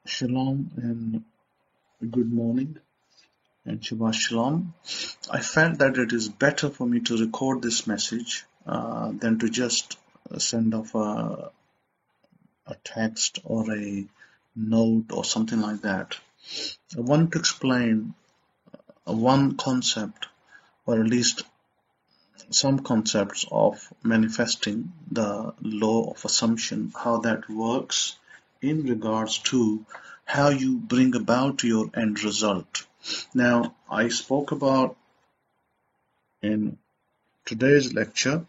Shalom and good morning and Shabbat Shalom. I felt that it is better for me to record this message than to just send off a text or a note or something like that. I want to explain one concept, or at least some concepts of manifesting the law of assumption, how that works in regards to how you bring about your end result. Now, I spoke about in today's lecture,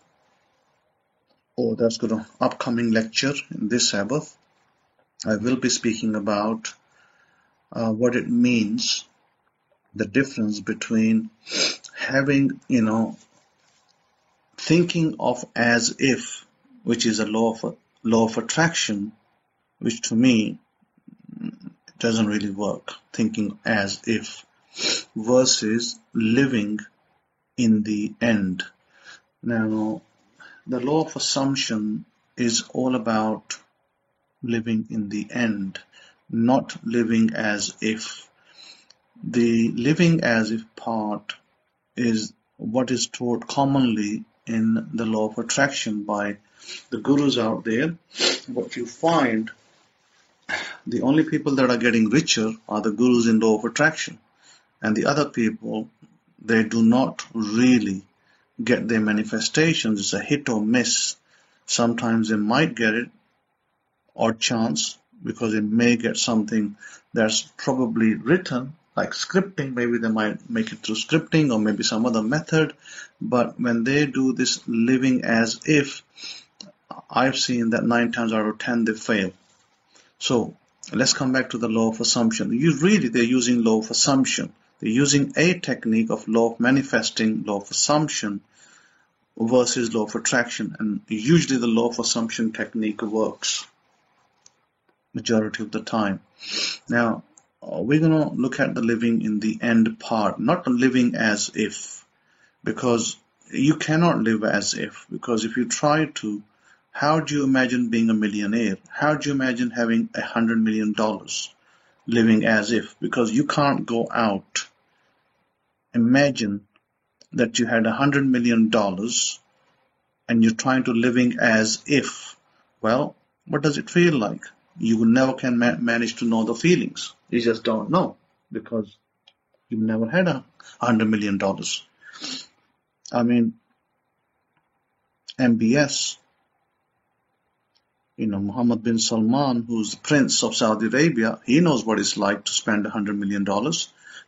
or that's going to upcoming lecture in this Sabbath, I will be speaking about what it means, the difference between having, thinking of as if, which is a law of attraction, which to me doesn't really work, thinking as if, versus living in the end. Now, the law of assumption is all about living in the end, not living as if. The living as if part is what is taught commonly in the law of attraction by the gurus out there. What you find, the only people that are getting richer are the gurus in law of attraction, and the other people, they do not really get their manifestations. It's a hit or miss. Sometimes they might get it, odd chance, because they may get something that's probably written, like scripting. Maybe they might make it through scripting or maybe some other method. But when they do this living as if, I've seen that 9 times out of 10 they fail. So let's come back to the law of assumption. They're using law of assumption. They're using a technique of law of manifesting, law of assumption versus law of attraction. And usually the law of assumption technique works majority of the time. Now, we're going to look at the living in the end part, not the living as if, because you cannot live as if, because if you try to, how do you imagine being a millionaire? How do you imagine having $100 million living as if? Because you can't go out. Imagine that you had $100 million and you're trying to living as if. Well, what does it feel like? You never can manage to know the feelings. You just don't know because you've never had $100 million. I mean, MBS, Mohammed bin Salman, who's the Prince of Saudi Arabia, he knows what it's like to spend $100 million.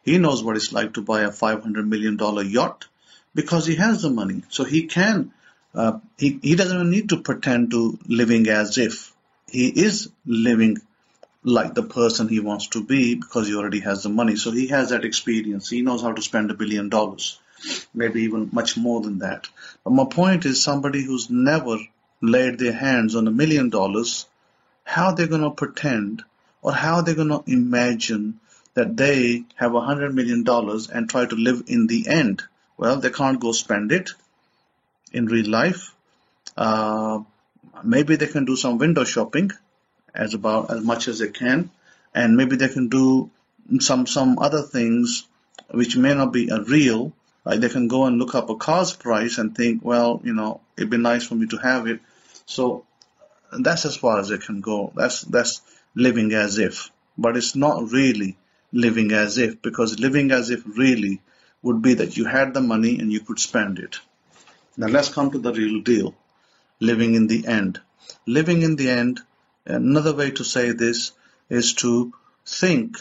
He knows what it's like to buy a $500 million yacht because he has the money. So he can, he doesn't even need to pretend to living as if. He is living like the person he wants to be because he already has the money. So he has that experience. He knows how to spend $1 billion, maybe even much more than that. But my point is, somebody who's never laid their hands on $1 million, how they're going to pretend or how they're going to imagine that they have $100 million and try to live in the end? Well, they can't go spend it in real life. Maybe they can do some window shopping as much as they can, and maybe they can do some other things which may not be real. Like they can go and look up a car's price and think, well, it'd be nice for me to have it. So that's as far as they can go. That's living as if, but it's not really living as if, because living as if really would be that you had the money and you could spend it. Now let's come to the real deal. Living in the end. Living in the end, another way to say this is to think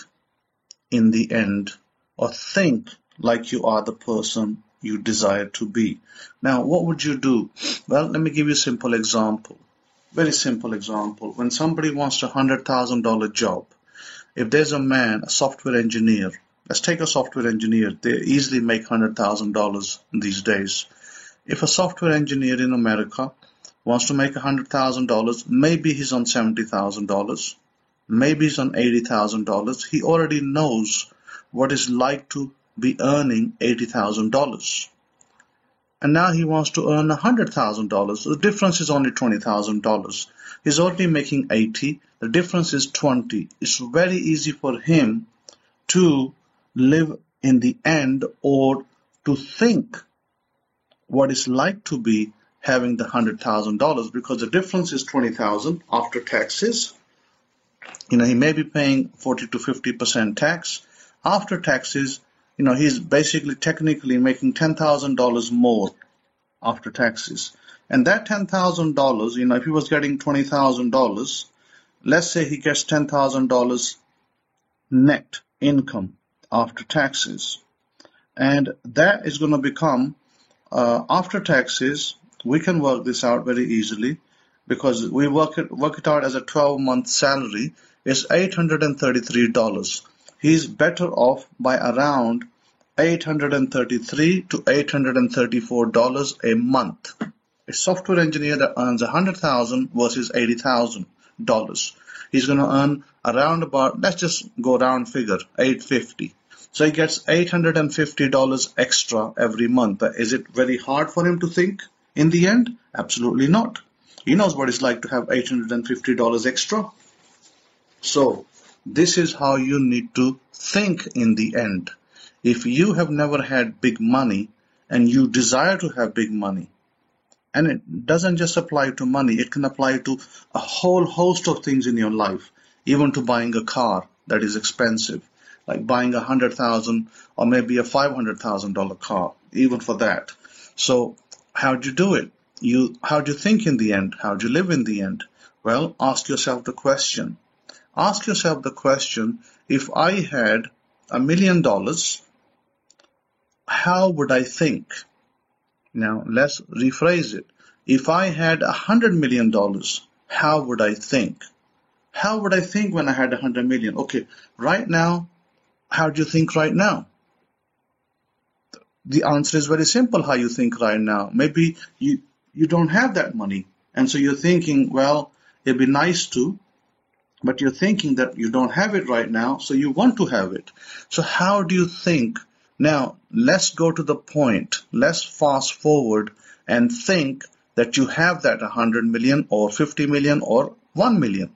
in the end, or think like you are the person you desire to be. Now, what would you do? Well, let me give you a simple example. Very simple example. When somebody wants a $100,000 job, if there's a man, a software engineer, let's take a software engineer, they easily make $100,000 these days. If a software engineer in America wants to make $100,000, maybe he's on $70,000, maybe he's on $80,000. He already knows what it's like to be earning $80,000. and now he wants to earn $100,000. So the difference is only $20,000. He's already making 80. The difference is 20. It's very easy for him to live in the end, or to think what it's like to be having the $100,000, because the difference is 20,000 after taxes. He may be paying 40 to 50% tax. After taxes, he's basically technically making $10,000 more after taxes. And that $10,000, if he was getting $20,000, let's say he gets $10,000 net income after taxes. And that is going to become, after taxes, we can work this out very easily, because we work it out as a 12-month salary. It's $833. He's better off by around $833 to $834 a month. A software engineer that earns $100,000 versus $80,000. He's going to earn around about, let's just go round figure, $850. So he gets $850 extra every month. Is it very hard for him to think in the end? Absolutely not. He knows what it's like to have $850 extra. So this is how you need to think in the end. If you have never had big money and you desire to have big money, and it doesn't just apply to money, it can apply to a whole host of things in your life, even to buying a car that is expensive, like buying a $100,000 or maybe a $500,000 car, even for that. So how do you do it? How do you think in the end? How do you live in the end? Well, ask yourself the question. Ask yourself the question, if I had $1 million, how would I think? Now, let's rephrase it. If I had $100 million, how would I think? How would I think when I had $100 million? Okay, right now, how do you think right now? The answer is very simple, how you think right now. Maybe you don't have that money, and so you're thinking, well, it'd be nice to, but you're thinking that you don't have it right now, so you want to have it. So how do you think? Now, let's go to the point. Let's fast forward and think that you have that 100 million or 50 million or 1 million.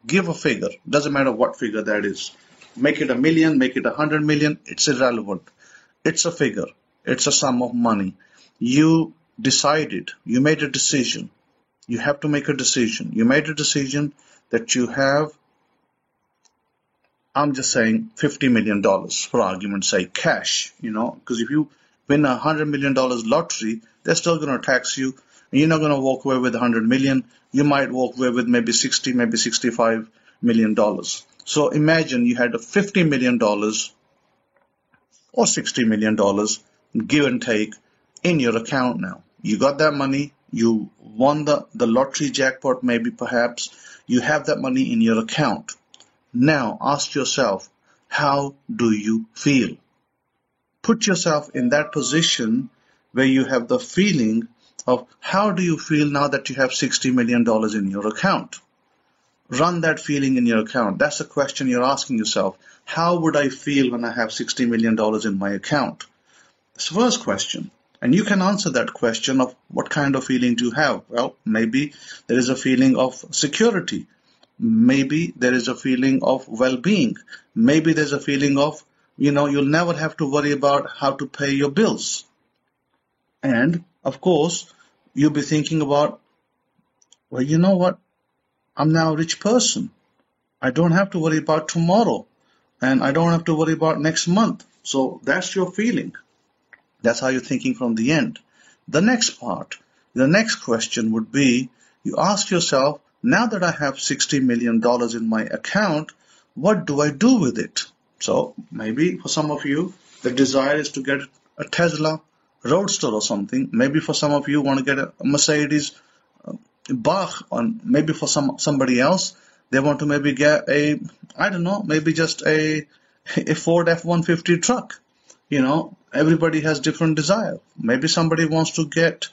Give a figure. Doesn't matter what figure that is. Make it 1 million, make it 100 million. It's irrelevant. It's a figure. It's a sum of money. You decided. You made a decision. You have to make a decision. You made a decision that you have, I'm just saying $50 million for argument's sake, cash, because if you win a $100 million lottery, they're still going to tax you. And you're not going to walk away with 100 million. You might walk away with maybe 60, maybe $65 million. So imagine you had a $50 million or $60 million give and take in your account now. You got that money. You won the lottery jackpot, maybe perhaps. You have that money in your account. Now ask yourself, how do you feel? Put yourself in that position where you have the feeling of how do you feel now that you have $60 million in your account? Run that feeling in your account. That's the question you're asking yourself. How would I feel when I have $60 million in my account? That's the first question. And you can answer that question of what kind of feeling do you have? Well, maybe there is a feeling of security. Maybe there is a feeling of well-being. Maybe there's a feeling of, you'll never have to worry about how to pay your bills. And, of course, you'll be thinking about, well, you know what? I'm now a rich person. I don't have to worry about tomorrow. And I don't have to worry about next month. So that's your feeling. That's how you're thinking from the end. The next part, the next question would be, you ask yourself, now that I have $60 million in my account, what do I do with it? So maybe for some of you, the desire is to get a Tesla Roadster or something. Maybe for some of you want to get a Mercedes Bach, or maybe for somebody else, they want to maybe get maybe just a Ford F-150 truck. Everybody has different desire. Maybe somebody wants to get,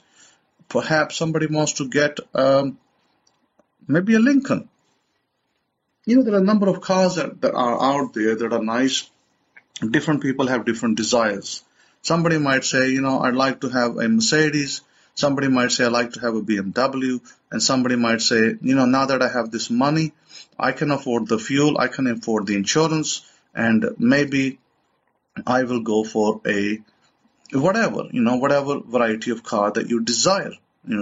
maybe a Lincoln. There are a number of cars that are out there that are nice. Different people have different desires. Somebody might say, I'd like to have a Mercedes. Somebody might say, I'd like to have a BMW. And somebody might say, now that I have this money, I can afford the fuel, I can afford the insurance, and maybe I will go for a whatever variety of car that you desire.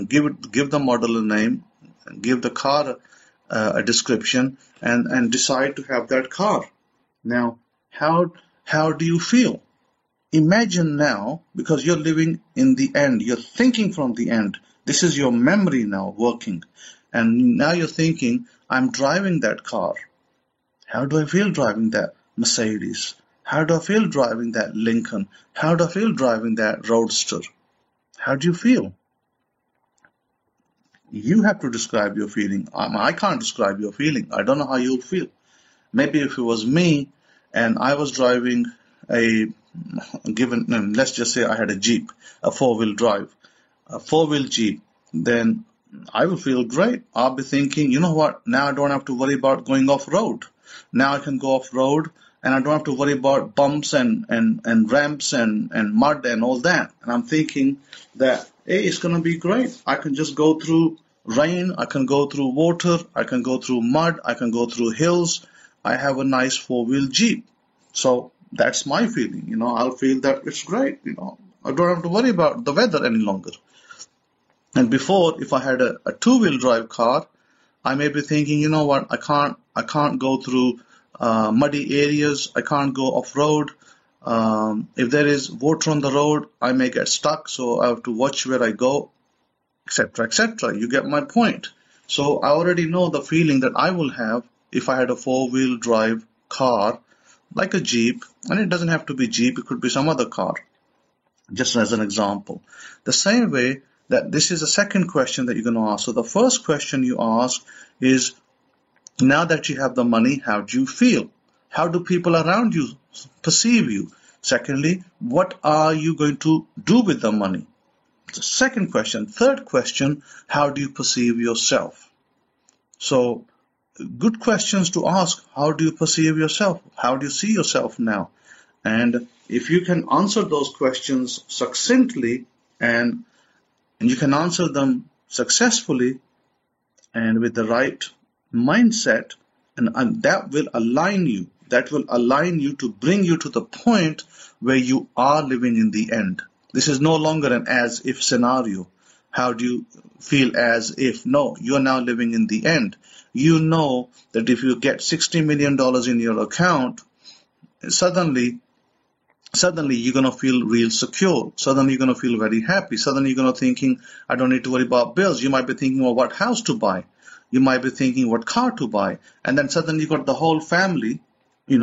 Give the model a name, give the car a description, and decide to have that car. Now, how do you feel? Imagine now, because you're living in the end, you're thinking from the end. This is your memory now working. And now you're thinking, I'm driving that car. How do I feel driving that Mercedes? How do I feel driving that Lincoln? How do I feel driving that Roadster? How do you feel? You have to describe your feeling. I can't describe your feeling. I don't know how you'll feel. Maybe if it was me and I was driving let's just say I had a Jeep, a four-wheel drive, a four-wheel Jeep, then I will feel great. I'll be thinking, you know what, now I don't have to worry about going off-road. Now I can go off-road and I don't have to worry about bumps and ramps and mud and all that. And I'm thinking that, hey, it's going to be great. I can just go through rain, I can go through water, I can go through mud, I can go through hills. I have a nice four-wheel Jeep. So that's my feeling. I'll feel that it's great. I don't have to worry about the weather any longer. And before, if I had a two-wheel drive car, I may be thinking, you know what, I can't go through muddy areas. I can't go off-road. If there is water on the road, I may get stuck. So I have to watch where I go, etc., etc. You get my point. So I already know the feeling that I will have if I had a four-wheel drive car, like a Jeep, and it doesn't have to be Jeep, it could be some other car, just as an example. The same way that this is the second question that you're going to ask. So the first question you ask is, now that you have the money, how do you feel? How do people around you perceive you? Secondly, what are you going to do with the money? The second question. Third question, how do you perceive yourself? So good questions to ask. How do you perceive yourself? How do you see yourself now? And if you can answer those questions succinctly and you can answer them successfully and with the right mindset, and that will align you. That will align you to bring you to the point where you are living in the end. This is no longer an as-if scenario. How do you feel as if? No, you're now living in the end. You know that if you get $60 million in your account, suddenly you're going to feel real secure. Suddenly you're going to feel very happy. Suddenly you're going to thinking, I don't need to worry about bills. You might be thinking, well, what house to buy? You might be thinking what car to buy. And then suddenly you got the whole family,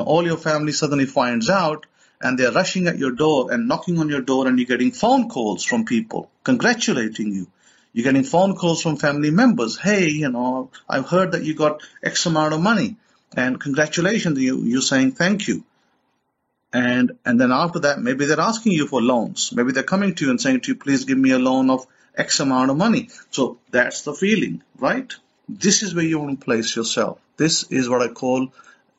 all your family suddenly finds out and they're rushing at your door and knocking on your door, and you're getting phone calls from people congratulating you. You're getting phone calls from family members. Hey, I've heard that you got X amount of money and congratulations. You're saying thank you. And then after that, maybe they're asking you for loans. Maybe they're coming to you and saying to you, please give me a loan of X amount of money. So that's the feeling, right? This is where you want to place yourself. This is what I call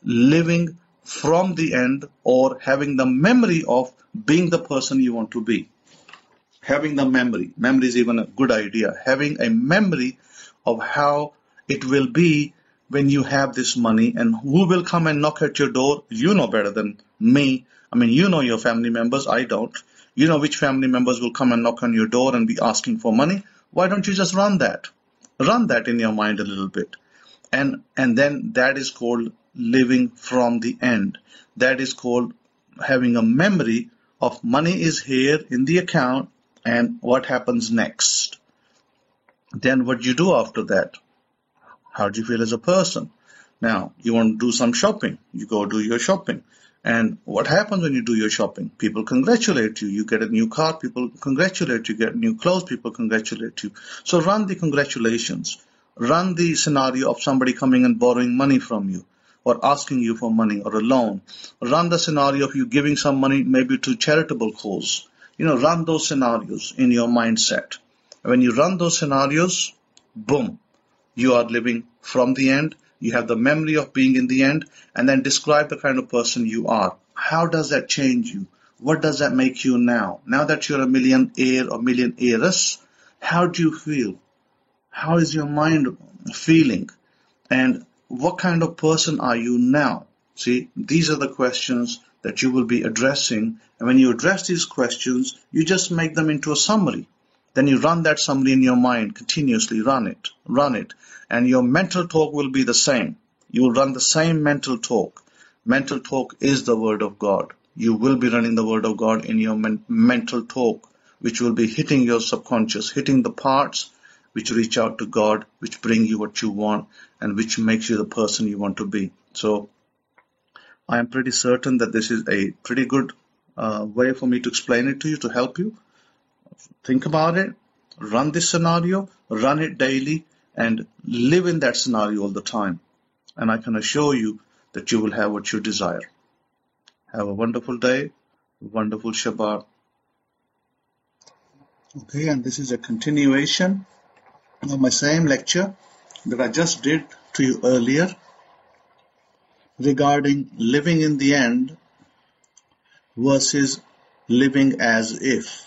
living from the end, or having the memory of being the person you want to be. Having the memory. Memory is even a good idea. Having a memory of how it will be when you have this money, and who will come and knock at your door. You know better than me. I mean, you know your family members. I don't. You know which family members will come and knock on your door and be asking for money. Why don't you just run that? Run that in your mind a little bit. And then that is called living from the end. That is called having a memory of money is here in the account and what happens next. Then what do you do after that? How do you feel as a person? Now, you want to do some shopping. You go do your shopping. And what happens when you do your shopping? People congratulate you. You get a new car, people congratulate you. You get new clothes, people congratulate you. So run the congratulations. Run the scenario of somebody coming and borrowing money from you, or asking you for money or a loan. Run the scenario of you giving some money maybe to charitable cause. Run those scenarios in your mindset. When you run those scenarios, boom, you are living from the end. You have the memory of being in the end, and then describe the kind of person you are. How does that change you? What does that make you now? Now that you're a millionaire or millionairess, how do you feel? How is your mind feeling? And what kind of person are you now? See, these are the questions that you will be addressing. And when you address these questions, you just make them into a summary. Then you run that summary in your mind, continuously run it. And your mental talk will be the same. You will run the same mental talk. Mental talk is the word of God. You will be running the word of God in your mental talk, which will be hitting your subconscious, hitting the parts which reach out to God, which bring you what you want, and which makes you the person you want to be. So I am pretty certain that this is a pretty good way for me to explain it to you, to help you. Think about it, run this scenario, run it daily, and live in that scenario all the time. And I can assure you that you will have what you desire. Have a wonderful day, wonderful Shabbat. Okay, and this is a continuation of my same lecture that I just did to you earlier regarding living in the end versus living as if.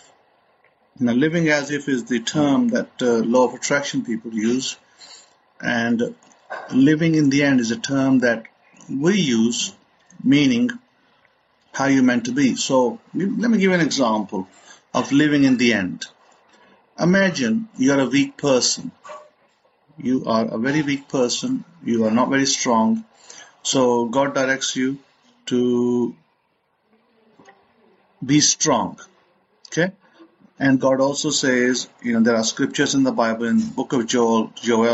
Now, living as if is the term that law of attraction people use, and living in the end is a term that we use, meaning how you're meant to be. So let me give you an example of living in the end. Imagine you're a weak person. You are a very weak person. You are not very strong. So God directs you to be strong. Okay? And God also says, there are scriptures in the Bible, in the book of Joel,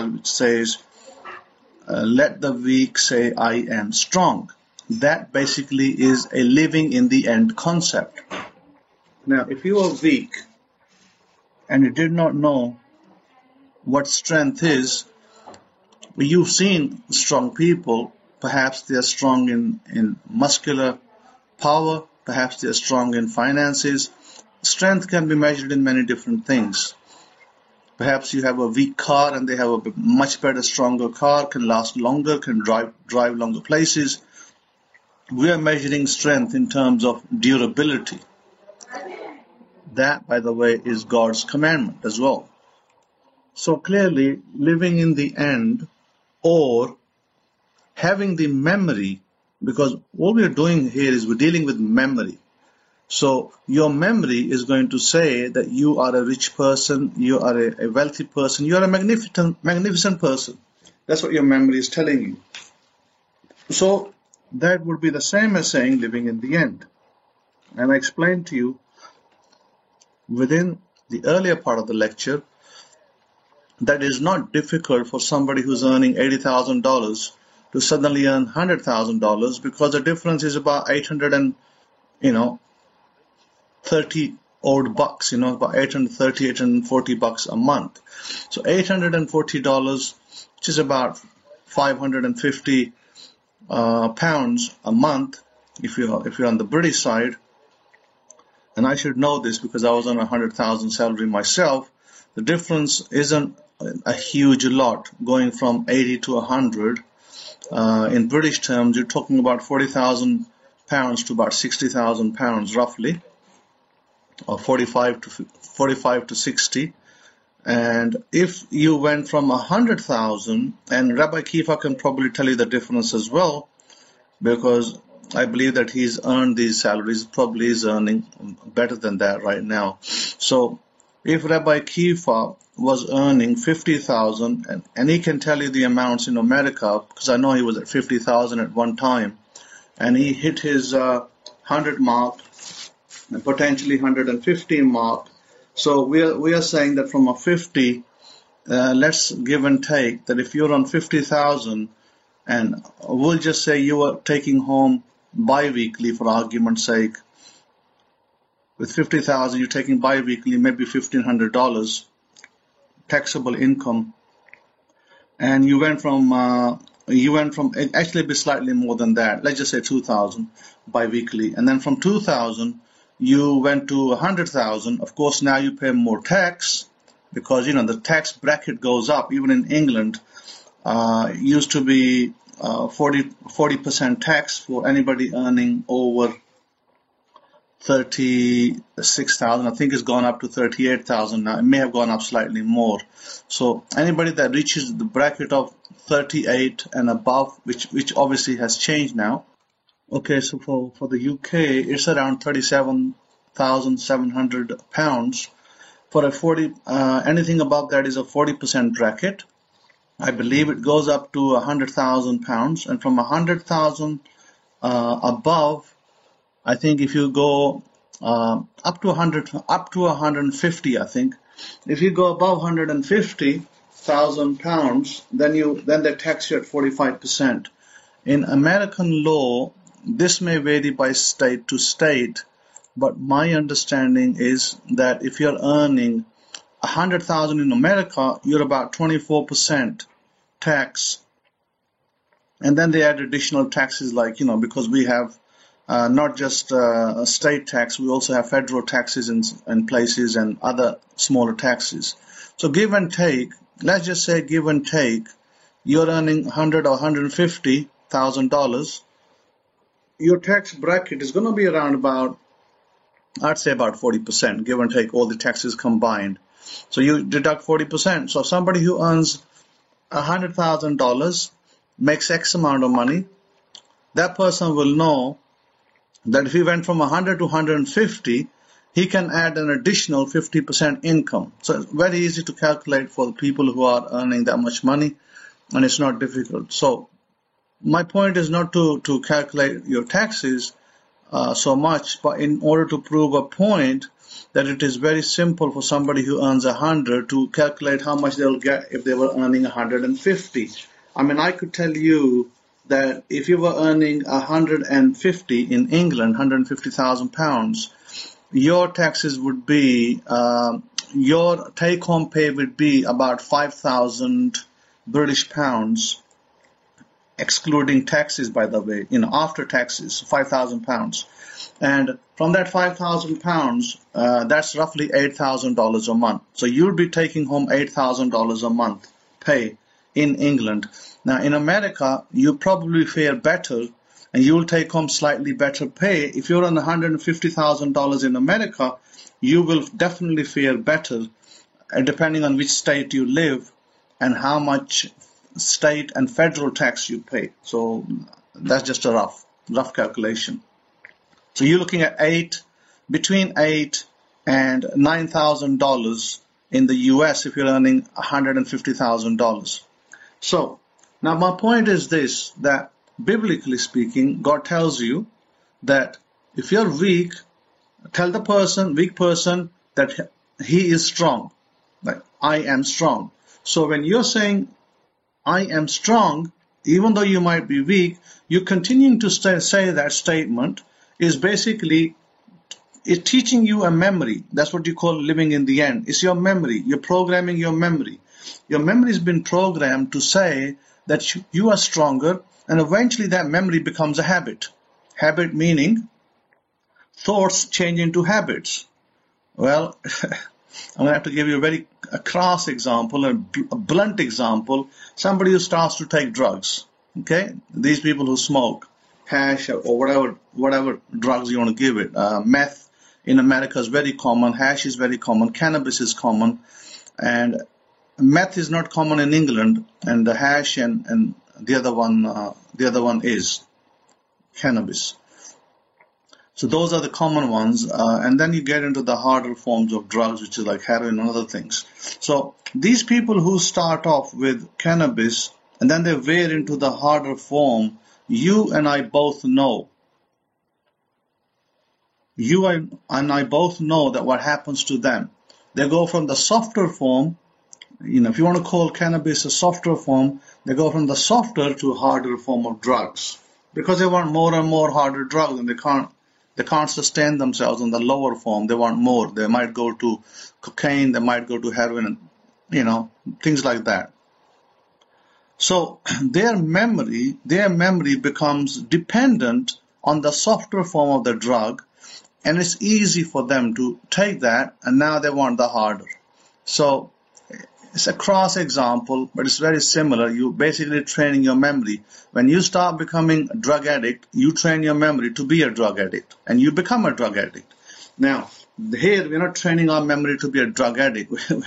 which says, let the weak say, I am strong. That basically is a living in the end concept. Now, if you are weak and you did not know what strength is, you've seen strong people. Perhaps they are strong in muscular power. Perhaps they are strong in finances. Strength can be measured in many different things. Perhaps you have a weak car and they have a much better, stronger car, can last longer, can drive longer places. We are measuring strength in terms of durability. That, by the way, is God's commandment as well. So clearly, living in the end or having the memory, because all we are doing here is we're dealing with memory. So your memory is going to say that you are a rich person, you are a wealthy person, you are a magnificent person. That's what your memory is telling you. So that would be the same as saying living in the end. And I explained to you within the earlier part of the lecture that it is not difficult for somebody who's earning $80,000 to suddenly earn $100,000, because the difference is about 30 odd bucks, about 830, 840 bucks a month. So $840, which is about 550 pounds a month, if you're on the British side. And I should know this because I was on 100,000 salary myself. The difference isn't a huge lot going from 80 to 100. In British terms, you're talking about 40,000 pounds to about 60,000 pounds roughly, or 45 to 60. And if you went from 100,000, and Rabbi Kifa can probably tell you the difference as well, because I believe that he's earned these salaries, probably is earning better than that right now. So if Rabbi Kifa was earning 50,000, and he can tell you the amounts in America, because I know he was at 50,000 at one time, and he hit his 100 mark, and potentially 150 mark. So we are saying that from a 50, let's give and take, that if you're on 50,000, and we'll just say you are taking home bi-weekly for argument's sake, with 50,000 you're taking bi-weekly maybe $1,500 taxable income, and you went from actually it'd be slightly more than that, let's just say 2,000 bi-weekly, and then from 2,000 you went to 100,000. Of course, now you pay more tax because the tax bracket goes up. Even in England, used to be 40% tax for anybody earning over 36,000. I think it's gone up to 38,000 now. It may have gone up slightly more. So anybody that reaches the bracket of 38 and above, which obviously has changed now. Okay, so for the UK, it's around 37,700 pounds. For a 40, anything above that is a 40% bracket. I believe it goes up to 100,000 pounds, and from 100,000 above, I think if you go up to 150, I think if you go above 150,000 pounds, then they tax you at 45%. In American law, this may vary by state to state, but my understanding is that if you're earning 100,000 in America, you're about 24% tax, and then they add additional taxes like, because we have not just state tax, we also have federal taxes in places and other smaller taxes. So give and take, let's just say give and take, you're earning $100,000 or $150,000. Your tax bracket is going to be around about, I'd say about 40%, give and take all the taxes combined. So you deduct 40%. So somebody who earns $100,000 makes X amount of money. That person will know that if he went from 100 to 150, he can add an additional 50% income. So it's very easy to calculate for the people who are earning that much money, and it's not difficult. So my point is not to calculate your taxes so much, but in order to prove a point that it is very simple for somebody who earns 100 to calculate how much they'll get if they were earning 150. I mean, I could tell you that if you were earning 150 in England, 150,000 pounds, your taxes would be, your take-home pay would be about 5,000 British pounds, excluding taxes, by the way, after taxes, 5,000 pounds. And from that 5,000 pounds, that's roughly $8,000 a month. So you'll be taking home $8,000 a month pay in England. Now in America, you probably fare better and you'll take home slightly better pay. If you're on $150,000 in America, you will definitely fare better, depending on which state you live and how much state and federal tax you pay. So that's just a rough calculation. So you're looking at between $8,000 and $9,000 in the US if you're earning $150,000. So now my point is this, that biblically speaking, God tells you that if you're weak, tell the weak person that he is strong. Like, I am strong. So when you're saying I am strong, even though you might be weak, you continuing to say that statement is basically teaching you a memory. That's what you call living in the end. It's your memory. You're programming your memory. Your memory has been programmed to say that you are stronger, and eventually that memory becomes a habit. Habit meaning thoughts change into habits. Well, I'm going to have to give you a crass example, a blunt example. Somebody who starts to take drugs, okay? These people who smoke hash or whatever drugs you want to give it. Meth in America is very common. Hash is very common. Cannabis is common. And meth is not common in England. And the hash and the other one is cannabis. So those are the common ones, and then you get into the harder forms of drugs, which is like heroin and other things. So these people who start off with cannabis and then they veer into the harder form, you and I both know. You and I both know that what happens to them. They go from the softer form, if you want to call cannabis a softer form, they go from the softer to harder form of drugs because they want more and more harder drugs, and they can't sustain themselves in the lower form. They want more. They might go to cocaine, they might go to heroin, things like that. So their memory becomes dependent on the softer form of the drug, and it's easy for them to take that, and now they want the harder. So It's a cross example, but it's very similar. You basically training your memory. When you start becoming a drug addict, you train your memory to be a drug addict, and you become a drug addict. Now, here we're not training our memory to be a drug addict. We're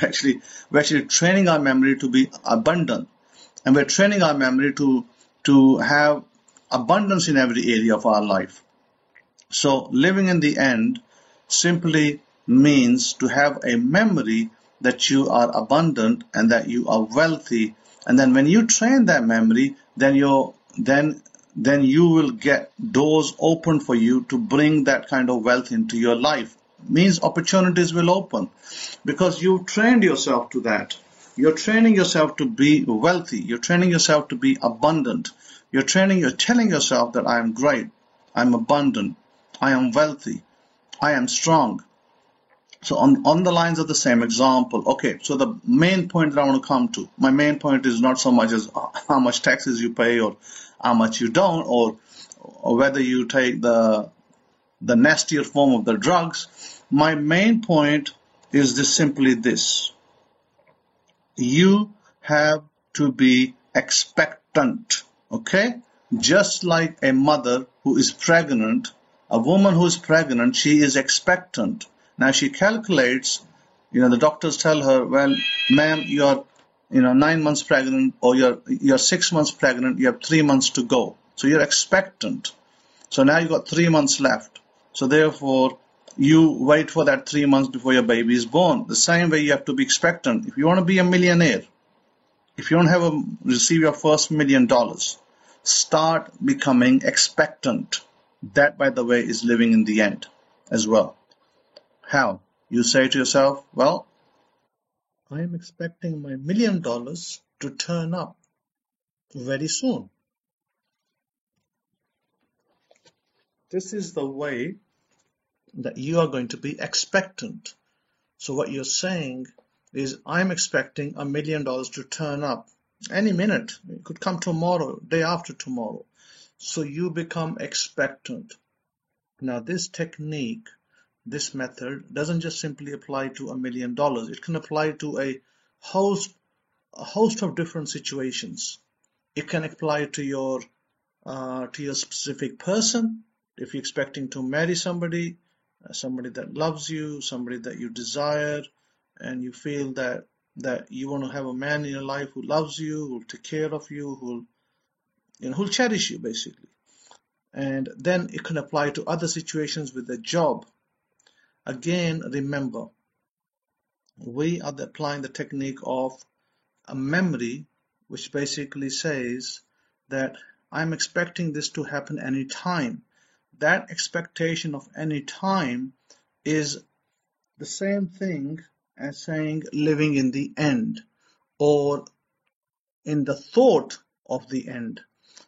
actually training our memory to be abundant, and we're training our memory to have abundance in every area of our life. So, living in the end simply means to have a memory that you are abundant and that you are wealthy, and then when you train that memory, then you will get doors open for you to bring that kind of wealth into your life. Means opportunities will open because you've trained yourself to that. You're training yourself to be wealthy. You're training yourself to be abundant. You're telling yourself that I am great, I'm abundant, I am wealthy, I am strong. So on the lines of the same example, okay, so the main point that I want to come to, my main point is not so much as how much taxes you pay or how much you don't, or whether you take the nastier form of the drugs. My main point is simply this. You have to be expectant, okay? Just like a mother who is pregnant, a woman who is pregnant, she is expectant. Now she calculates, the doctors tell her, well, ma'am, you're 9 months pregnant, or you're 6 months pregnant, you have 3 months to go. So you're expectant. So now you've got 3 months left. So therefore, you wait for that 3 months before your baby is born. The same way you have to be expectant. If you want to be a millionaire, if you don't receive your first $1 million, start becoming expectant. That, by the way, is living in the end as well. How? You say to yourself, well, I am expecting my $1 million to turn up very soon. This is the way that you are going to be expectant. So what you're saying is, I'm expecting $1 million to turn up any minute. It could come tomorrow, day after tomorrow. So you become expectant. Now this technique, this method doesn't just simply apply to $1 million. It can apply to a host of different situations. It can apply to your specific person. If you're expecting to marry somebody that loves you, somebody that you desire, and you feel that you want to have a man in your life who loves you, who will take care of you, who'll cherish you basically. And then it can apply to other situations with a job. Again, remember, we are applying the technique of a memory, which basically says that I'm expecting this to happen any time. That expectation of any time is the same thing as saying living in the end, or in the thought of the end.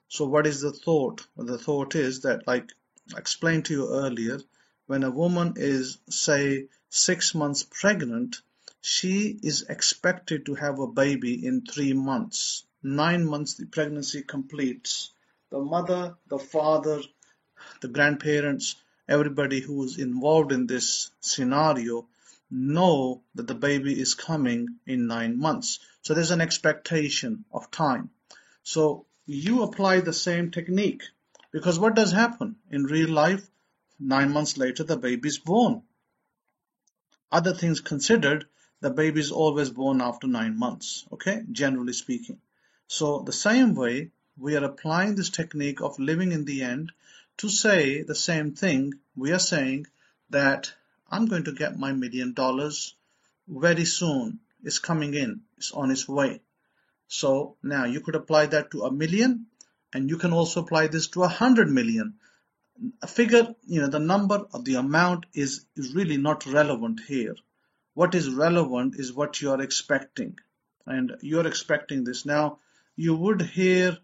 So what is the thought? Well, the thought is that, like I explained to you earlier, when a woman is, say, 6 months pregnant, she is expected to have a baby in 3 months. 9 months the pregnancy completes. The mother, the father, the grandparents, everybody who is involved in this scenario know that the baby is coming in 9 months. So there's an expectation of time. So you apply the same technique, because what does happen in real life? 9 months later, the baby is born. Other things considered, the baby is always born after 9 months, okay, generally speaking. So the same way, we are applying this technique of living in the end to say the same thing. We are saying that I'm going to get my $1 million very soon. It's coming in. It's on its way. So now you could apply that to 1 million, and you can also apply this to 100 million. A figure, the number or the amount is really not relevant here. What is relevant is what you are expecting, and you're expecting this. Now, you would hear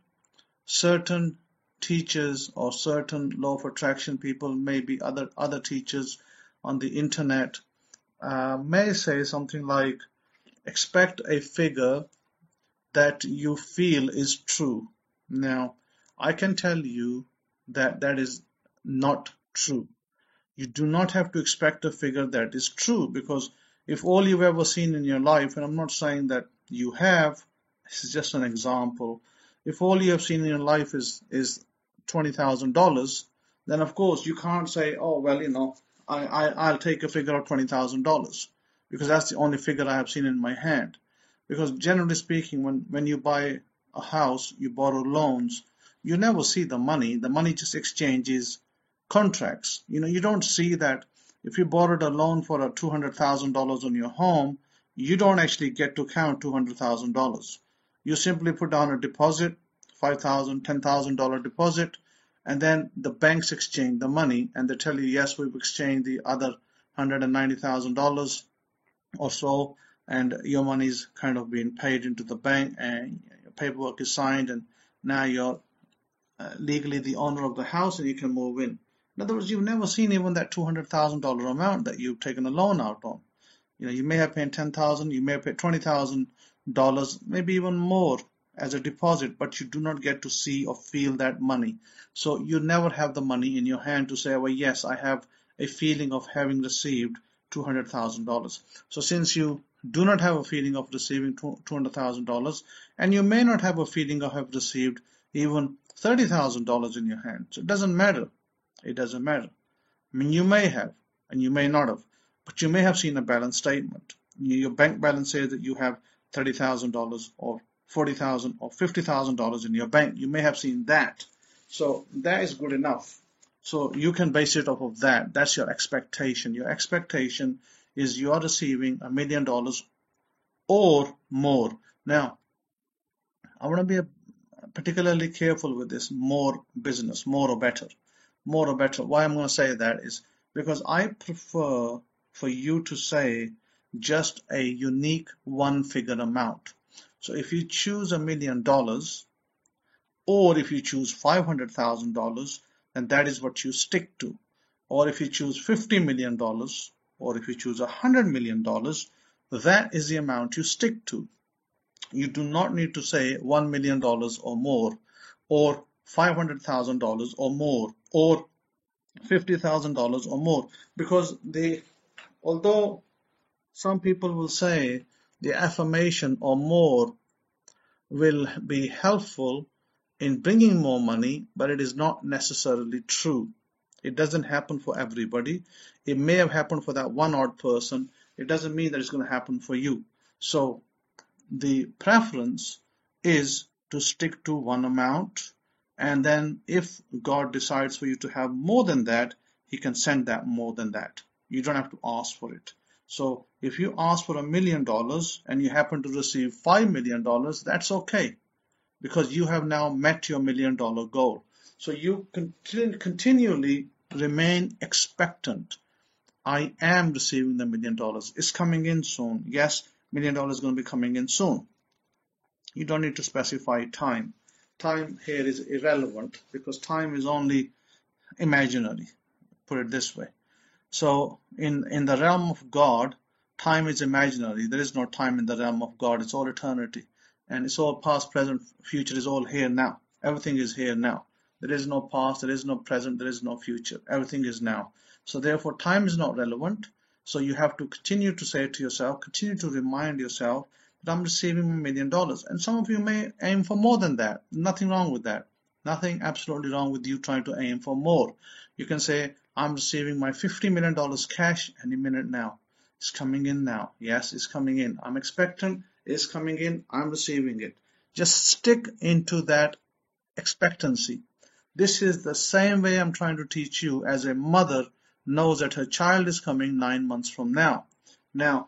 certain teachers or certain law of attraction people, maybe other teachers on the internet, may say something like, expect a figure that you feel is true. Now, I can tell you that that is not true. You do not have to expect a figure that is true, because if all you've ever seen in your life, and I'm not saying that you have, this is just an example, if all you have seen in your life is $20,000, then of course you can't say, oh well, I'll take a figure of $20,000 because that's the only figure I have seen in my hand. Because generally speaking, when you buy a house, you borrow loans, you never see the money. The money just exchanges contracts. You don't see that if you borrowed a loan for a $200,000 on your home, you don't actually get to count $200,000. You simply put down a deposit, $5,000, $10,000 deposit, and then the banks exchange the money and they tell you, yes, we've exchanged the other $190,000 or so, and your money is kind of being paid into the bank and your paperwork is signed, and now you're legally the owner of the house and you can move in. In other words, you've never seen even that $200,000 amount that you've taken a loan out on. You may have paid $10,000, you may have paid $20,000, maybe even more as a deposit, but you do not get to see or feel that money. So you never have the money in your hand to say, well, yes, I have a feeling of having received $200,000. So since you do not have a feeling of receiving $200,000, and you may not have a feeling of have received even $30,000 in your hand, so it doesn't matter. It doesn't matter. I mean, you may have, and you may not have, but you may have seen a balance statement. Your bank balance says that you have $30,000 or $40,000 or $50,000 in your bank. You may have seen that. So that is good enough. So you can base it off of that. That's your expectation. Your expectation is you are receiving $1 million or more. Now, I want to be particularly careful with this more business, more or better. More or better. Why I'm going to say that is because I prefer for you to say just a unique one-figure amount. So if you choose $1 million or if you choose $500,000, then that is what you stick to. Or if you choose $50 million or if you choose $100 million, that is the amount you stick to. You do not need to say $1 million or more or $500,000 or more or $50,000 or more, because although some people will say the affirmation or more will be helpful in bringing more money, but it is not necessarily true. It doesn't happen for everybody. It may have happened for that one odd person. It doesn't mean that it's going to happen for you. So the preference is to stick to one amount, and then if God decides for you to have more than that, He can send that more than that. You don't have to ask for it. So if you ask for $1 million and you happen to receive $5 million, that's okay, because you have now met your $1 million goal. So you continually remain expectant. I am receiving the $1 million. It's coming in soon. Yes, $1 million is going to be coming in soon. You don't need to specify time. Time here is irrelevant because time is only imaginary, put it this way. So in the realm of God, time is imaginary. There is no time in the realm of God. It's all eternity. And it's all past, present, future is all here now. Everything is here now. There is no past, there is no present, there is no future. Everything is now. So therefore, time is not relevant. So you have to continue to say to yourself, continue to remind yourself that I'm receiving $1 million. And some of you may aim for more than that. Nothing wrong with that. Nothing absolutely wrong with you trying to aim for more. You can say, I'm receiving my $50 million cash any minute now. It's coming in now. Yes, it's coming in. I'm expectant. It's coming in. I'm receiving it. Just stick into that expectancy. This is the same way I'm trying to teach you as a mother knows that her child is coming 9 months from now. Now,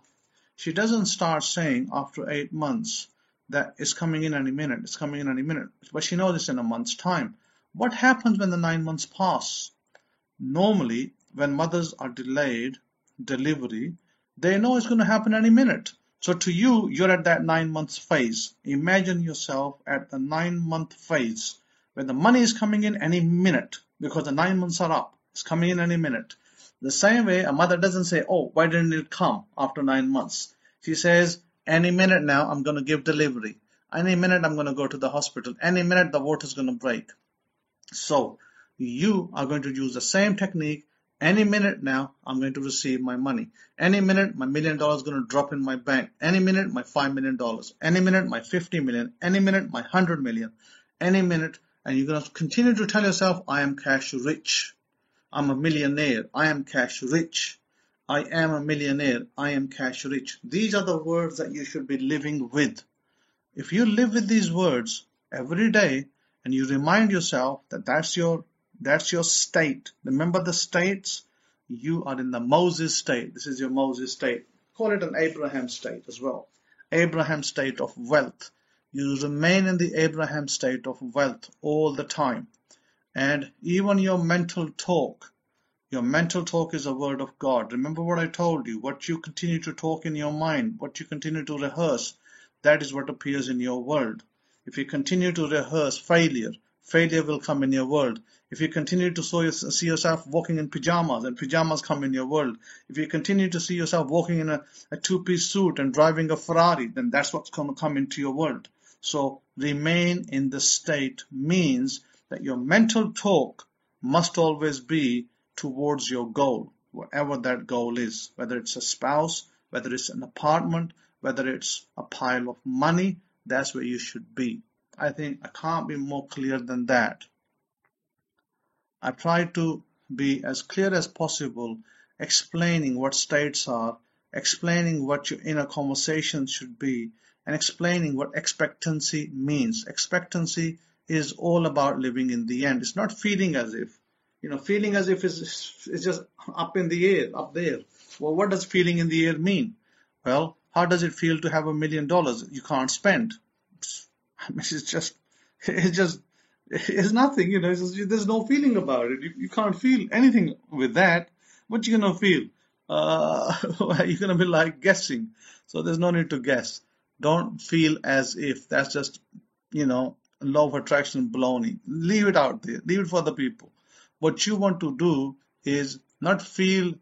she doesn't start saying after 8 months that it's coming in any minute. It's coming in any minute. But she knows it's in a month's time. What happens when the 9 months pass? Normally, when mothers are delayed delivery, they know it's going to happen any minute. So to you, you're at that 9 months phase. Imagine yourself at the 9-month phase where the money is coming in any minute because the 9 months are up. It's coming in any minute. The same way, a mother doesn't say, oh, why didn't it come after 9 months? She says, any minute now, I'm going to give delivery. Any minute, I'm going to go to the hospital. Any minute, the water's going to break. So you are going to use the same technique Any minute now, I'm going to receive my money. Any minute, my $1 million is going to drop in my bank. Any minute, my $5 million. Any minute, my 50 million. Any minute, my 100 million. Any minute, and you're going to continue to tell yourself, I am cash rich. I'm a millionaire. I am cash rich. I am a millionaire. I am cash rich. These are the words that you should be living with. If you live with these words every day and you remind yourself that that's your state. Remember the states? You are in the Moses state. This is your Moses state. Call it an Abraham state as well. Abraham state of wealth. You remain in the Abraham state of wealth all the time. And even your mental talk is a word of God. Remember what I told you. What you continue to talk in your mind, what you continue to rehearse, that is what appears in your world. If you continue to rehearse failure, failure will come in your world. If you continue to see yourself walking in pajamas, and pajamas come in your world. If you continue to see yourself walking in a two-piece suit and driving a Ferrari, then that's what's going to come into your world. So remain in the state means that your mental talk must always be towards your goal, whatever that goal is, whether it's a spouse, whether it's an apartment, whether it's a pile of money, that's where you should be. I think I can't be more clear than that. I try to be as clear as possible, explaining what states are, explaining what your inner conversation should be, and explaining what expectancy means. Expectancy is all about living in the end. It's not feeling as if. Feeling as if is just up in the air, up there. Well, what does feeling in the air mean? Well, how does it feel to have $1 million you can't spend? I mean, it's nothing, there's no feeling about it. You can't feel anything with that. What you gonna feel? You're gonna be like guessing. So there's no need to guess. Don't feel as if. That's just, law of attraction baloney. Leave it out there. Leave it for the people. What you want to do is not feel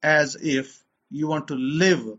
as if. You want to live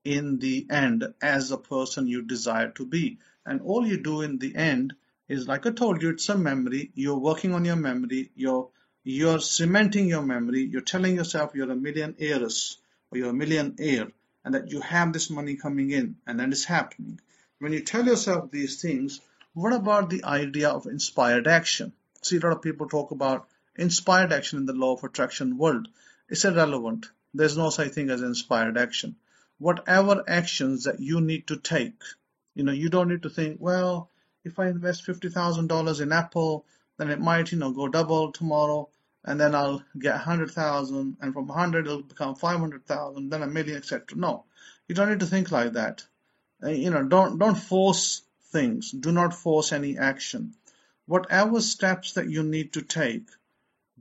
in the end as a person you desire to be. And all you do in the end is, like I told you, it's a memory. You're working on your memory. You're cementing your memory. You're telling yourself you're a millionaires or you're a millionaire and that you have this money coming in, and then it's happening. When you tell yourself these things, what about the idea of inspired action? See, a lot of people talk about inspired action in the law of attraction world. It's irrelevant. There's no such thing as inspired action. Whatever actions that you need to take, you don't need to think, well, if I invest $50,000 in Apple, then it might, go double tomorrow, and then I'll get 100,000, and from 100 it'll become 500,000, then a million, etc. No, you don't need to think like that. Don't force things. Do not force any action. Whatever steps that you need to take,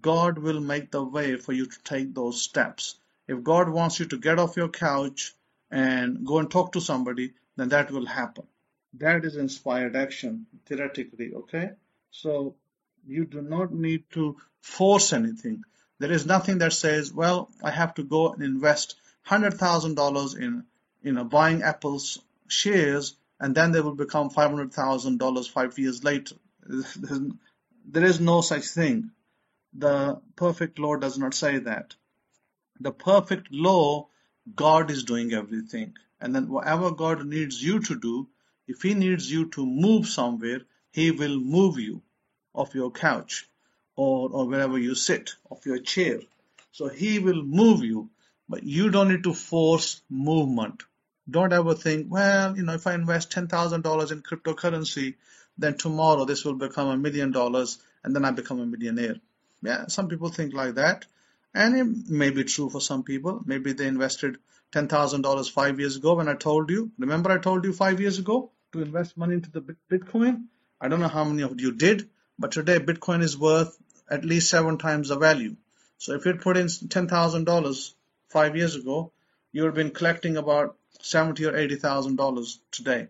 God will make the way for you to take those steps. If God wants you to get off your couch and go and talk to somebody, then that will happen. That is inspired action, theoretically, okay? So you do not need to force anything. There is nothing that says, well, I have to go and invest $100,000 in buying Apple's shares, and then they will become $500,000 5 years later. There is no such thing. The perfect law does not say that. The perfect law, God is doing everything. And then whatever God needs you to do, if He needs you to move somewhere, He will move you off your couch or wherever you sit, off your chair. So He will move you, but you don't need to force movement. Don't ever think, well, if I invest $10,000 in cryptocurrency, then tomorrow this will become $1 million and then I become a millionaire. Yeah, some people think like that. And it may be true for some people. Maybe they invested $10,000 5 years ago when I told you. Remember I told you 5 years ago to invest money into the Bitcoin? I don't know how many of you did, but today Bitcoin is worth at least 7 times the value. So if you put in $10,000 5 years ago, you would have been collecting about $70,000 or $80,000 today.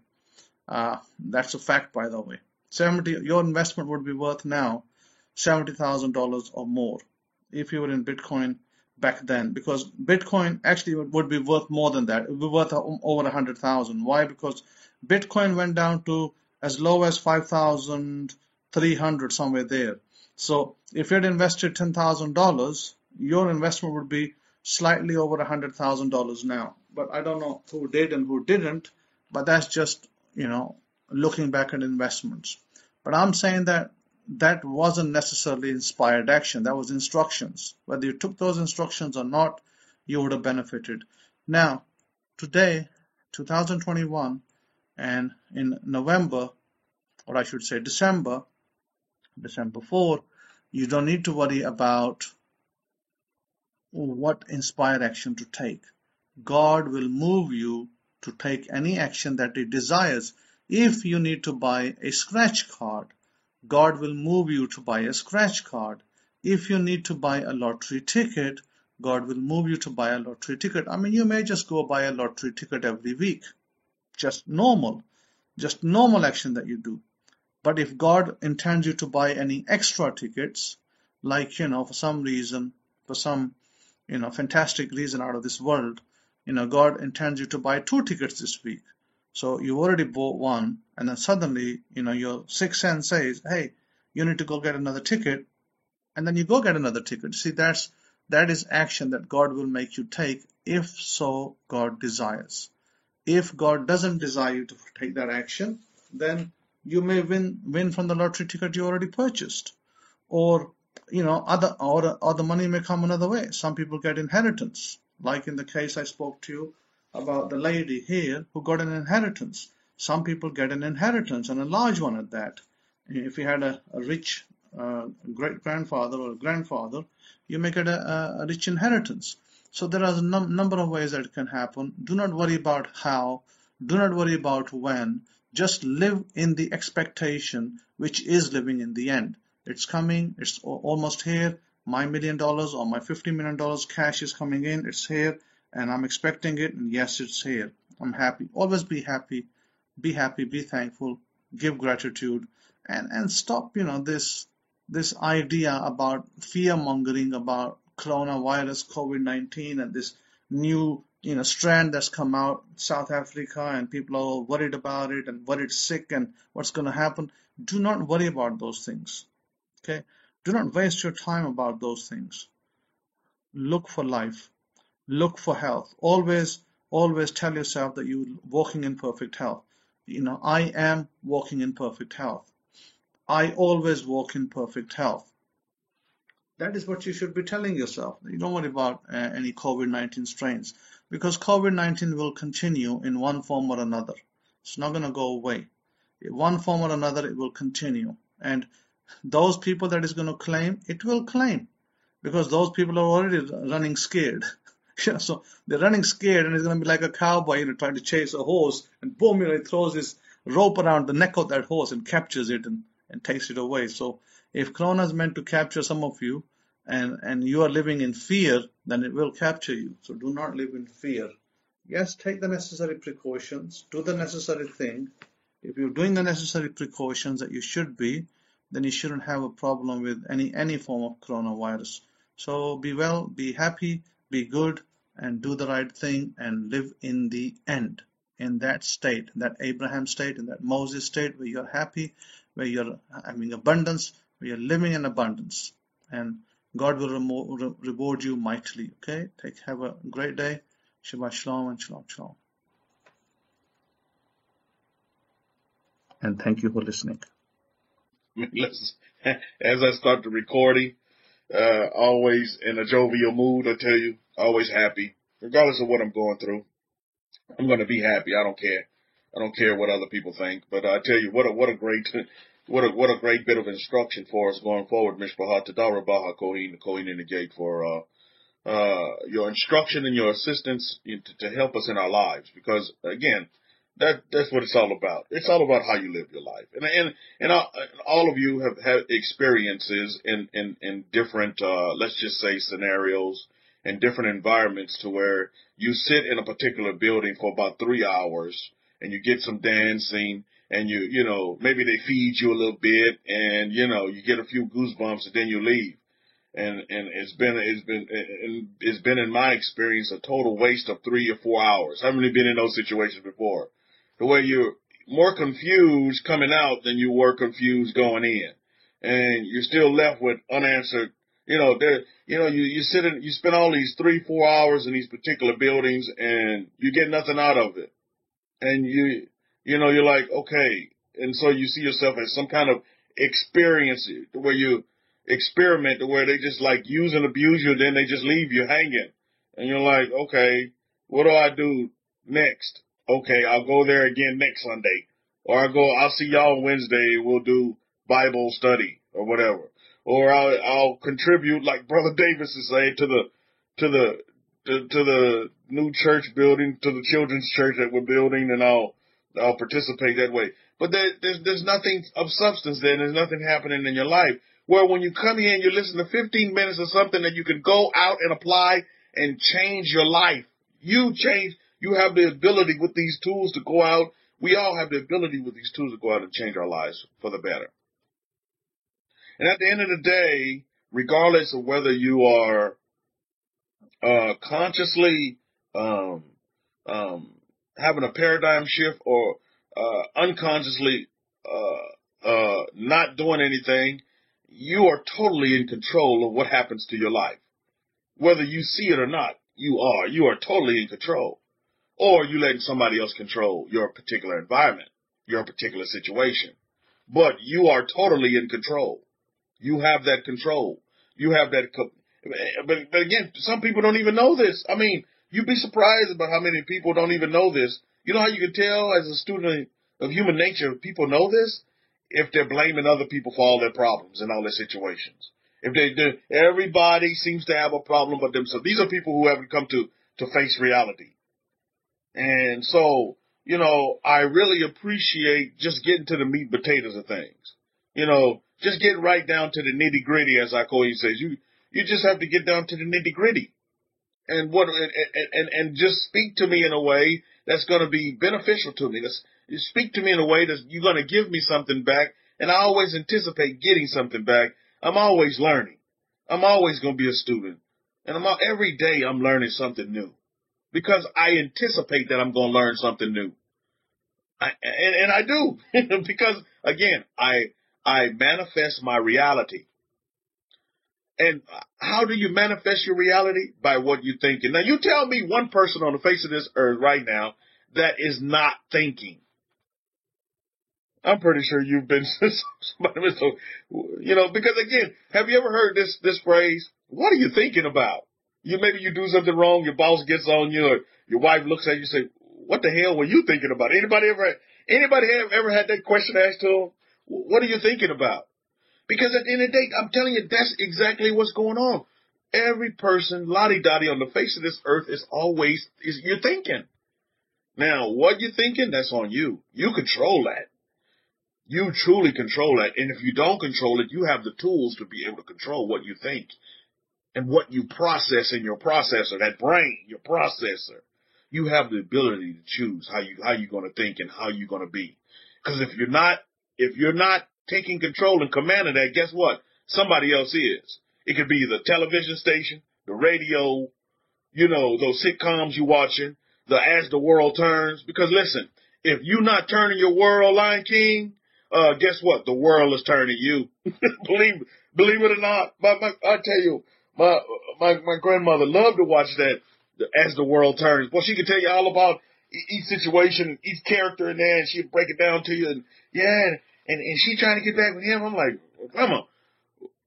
That's a fact, by the way. Your investment would be worth now $70,000 or more if you were in Bitcoin back then, because Bitcoin actually would be worth more than that. It would be worth over 100,000. Why? Because Bitcoin went down to as low as 5,300, somewhere there. So if you had invested $10,000 your investment would be slightly over $100,000 now. But I don't know who did and who didn't, but that's just, looking back at investments. But I'm saying that that wasn't necessarily inspired action. That was instructions. Whether you took those instructions or not, you would have benefited. Now, today, 2021, and in November, or I should say December 4, you don't need to worry about what inspired action to take. God will move you to take any action that He desires. If you need to buy a scratch card, God will move you to buy a scratch card. If you need to buy a lottery ticket, God will move you to buy a lottery ticket. I mean, you may just go buy a lottery ticket every week. Just normal action that you do. But if God intends you to buy any extra tickets, like, for some reason, for some, fantastic reason out of this world, God intends you to buy 2 tickets this week. So you already bought one, and then suddenly, your sixth sense says, hey, you need to go get another ticket, and then you go get another ticket. See, that is action that God will make you take, if so God desires. If God doesn't desire you to take that action, then you may win from the lottery ticket you already purchased, or the money may come another way. Some people get inheritance, like in the case I spoke to you about the lady here who got an inheritance. Some people get an inheritance, and a large one at that. If you had a rich great grandfather or grandfather, you may get a rich inheritance. So there are a number of ways that it can happen. Do not worry about how, do not worry about when. Just live in the expectation, which is living in the end. It's coming, it's almost here. My $1 million or my $50 million cash is coming in, it's here, and I'm expecting it, and yes, it's here. I'm happy. Always be happy, be thankful, give gratitude, and stop, this idea about fear mongering about coronavirus, COVID-19, and this new, strand that's come out, South Africa, and people are worried about it and worried sick and what's going to happen. Do not worry about those things. Okay? Do not waste your time about those things. Look for life. Look for health. Always tell yourself that you're walking in perfect health. I am walking in perfect health. I always walk in perfect health. That is what you should be telling yourself. You don't worry about any COVID-19 strains, because COVID-19 will continue in one form or another. It's not going to go away. In one form or another, it will continue. And those people that is going to claim, it will claim, because those people are already running scared. So they're running scared, and it's going to be like a cowboy, trying to chase a horse, and boom, he throws his rope around the neck of that horse and captures it and takes it away. So if Corona is meant to capture some of you, and you are living in fear, then it will capture you. So do not live in fear. Yes, take the necessary precautions, do the necessary thing. If you're doing the necessary precautions that you should be, then you shouldn't have a problem with any form of coronavirus. So be well, be happy, be good, and do the right thing, and live in the end, in that state, that Abraham state, in that Moses state, where you're happy, where you're having abundance, where you're living in abundance, and God will reward you mightily. Okay, have a great day. Shabbat shalom and shalom shalom. And thank you for listening. As I start the recording, always in a jovial mood, I tell you, always happy, regardless of what I'm going through. I'm going to be happy. I don't care. I don't care what other people think. But I tell you, what a great bit of instruction for us going forward, Mishpahat Tadara Baha Kohen in the gate for your instruction and your assistance to help us in our lives. Because again, that's what it's all about. It's all about how you live your life. And all of you have had experiences in different, let's just say, scenarios and different environments, to where you sit in a particular building for about 3 hours and you get some dancing, and maybe they feed you a little bit, and you get a few goosebumps, and then you leave. And it's been in my experience a total waste of 3 or 4 hours. I haven't really been in those situations before, the way you're more confused coming out than you were confused going in, and you're still left with unanswered You sit in, you spend all these 3-4 hours in these particular buildings and you get nothing out of it. And you're like, okay. And so you see yourself as some kind of experience where you experiment where they just like use and abuse you, and then they just leave you hanging. And you're like, okay, what do I do next? Okay, I'll go there again next Sunday. Or I'll see y'all Wednesday, we'll do Bible study or whatever. Or I'll contribute, like Brother Davis is saying, to the new church building, to the children's church that we're building, and I'll participate that way. But there's nothing of substance there, and there's nothing happening in your life. Where when you come here and you listen to 15 minutes of something that you can go out and apply and change your life. You have the ability with these tools to go out. We all have the ability with these tools to go out and change our lives for the better. And at the end of the day, regardless of whether you are consciously having a paradigm shift or unconsciously not doing anything, you are totally in control of what happens to your life. Whether you see it or not, you are totally in control. Or you letting somebody else control your particular environment, your particular situation. But you are totally in control. You have that control. You have that. But again, some people don't even know this. I mean, you'd be surprised about how many people don't even know this. You know how you can tell as a student of human nature, people know this? If they're blaming other people for all their problems and all their situations. If they do, everybody seems to have a problem but themselves. These are people who haven't come to face reality. And so, I really appreciate just getting to the meat and potatoes of things. Just getting right down to the nitty gritty, as Ikoyi says. You just have to get down to the nitty gritty. And and just speak to me in a way that's going to be beneficial to me. You speak to me in a way that you're going to give me something back, and I always anticipate getting something back. I'm always learning. I'm always going to be a student, and every day I'm learning something new because I anticipate that I'm going to learn something new. And I do because again, I manifest my reality. And how do you manifest your reality? By what you're thinking. Now, you tell me one person on the face of this earth right now that is not thinking. I'm pretty sure you've been somebody, so, because again, have you ever heard this phrase? What are you thinking about? Maybe you do something wrong, your boss gets on you, or your wife looks at you and say, what the hell were you thinking about? Anybody ever had that question asked to them? What are you thinking about? Because at the end of the day, I'm telling you, that's exactly what's going on. Every person, lottie-dottie on the face of this earth you're thinking. Now, what you're thinking, that's on you. You control that. You truly control that. And if you don't control it, you have the tools to be able to control what you think and what you process in your processor, that brain, your processor. You have the ability to choose how you're going to think and how you're going to be. Because if you're not taking control and command of that, guess what? Somebody else is. It could be the television station, the radio, those sitcoms you watching, the As the World Turns. Because listen, if you're not turning your world, Lion King, guess what? The world is turning you. believe it or not. I tell you, my grandmother loved to watch that, As the World Turns. Well, she could tell you all about each situation, each character in there, and she'd break it down to you. And yeah, and she trying to get back with him. I'm like, come on.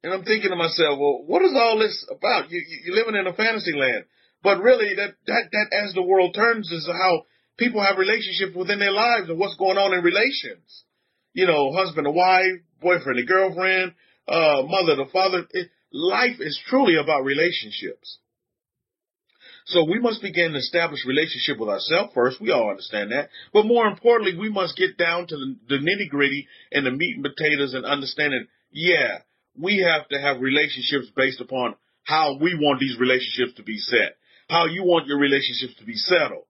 And I'm thinking to myself, well, what is all this about? You're living in a fantasy land. But really, that As the World Turns is how people have relationships within their lives and what's going on in relations. Husband and wife, boyfriend and girlfriend, mother to father. Life is truly about relationships. So we must begin to establish relationship with ourselves first. We all understand that. But more importantly, we must get down to the nitty gritty and the meat and potatoes and understanding, we have to have relationships based upon how we want these relationships to be set, how you want your relationships to be settled.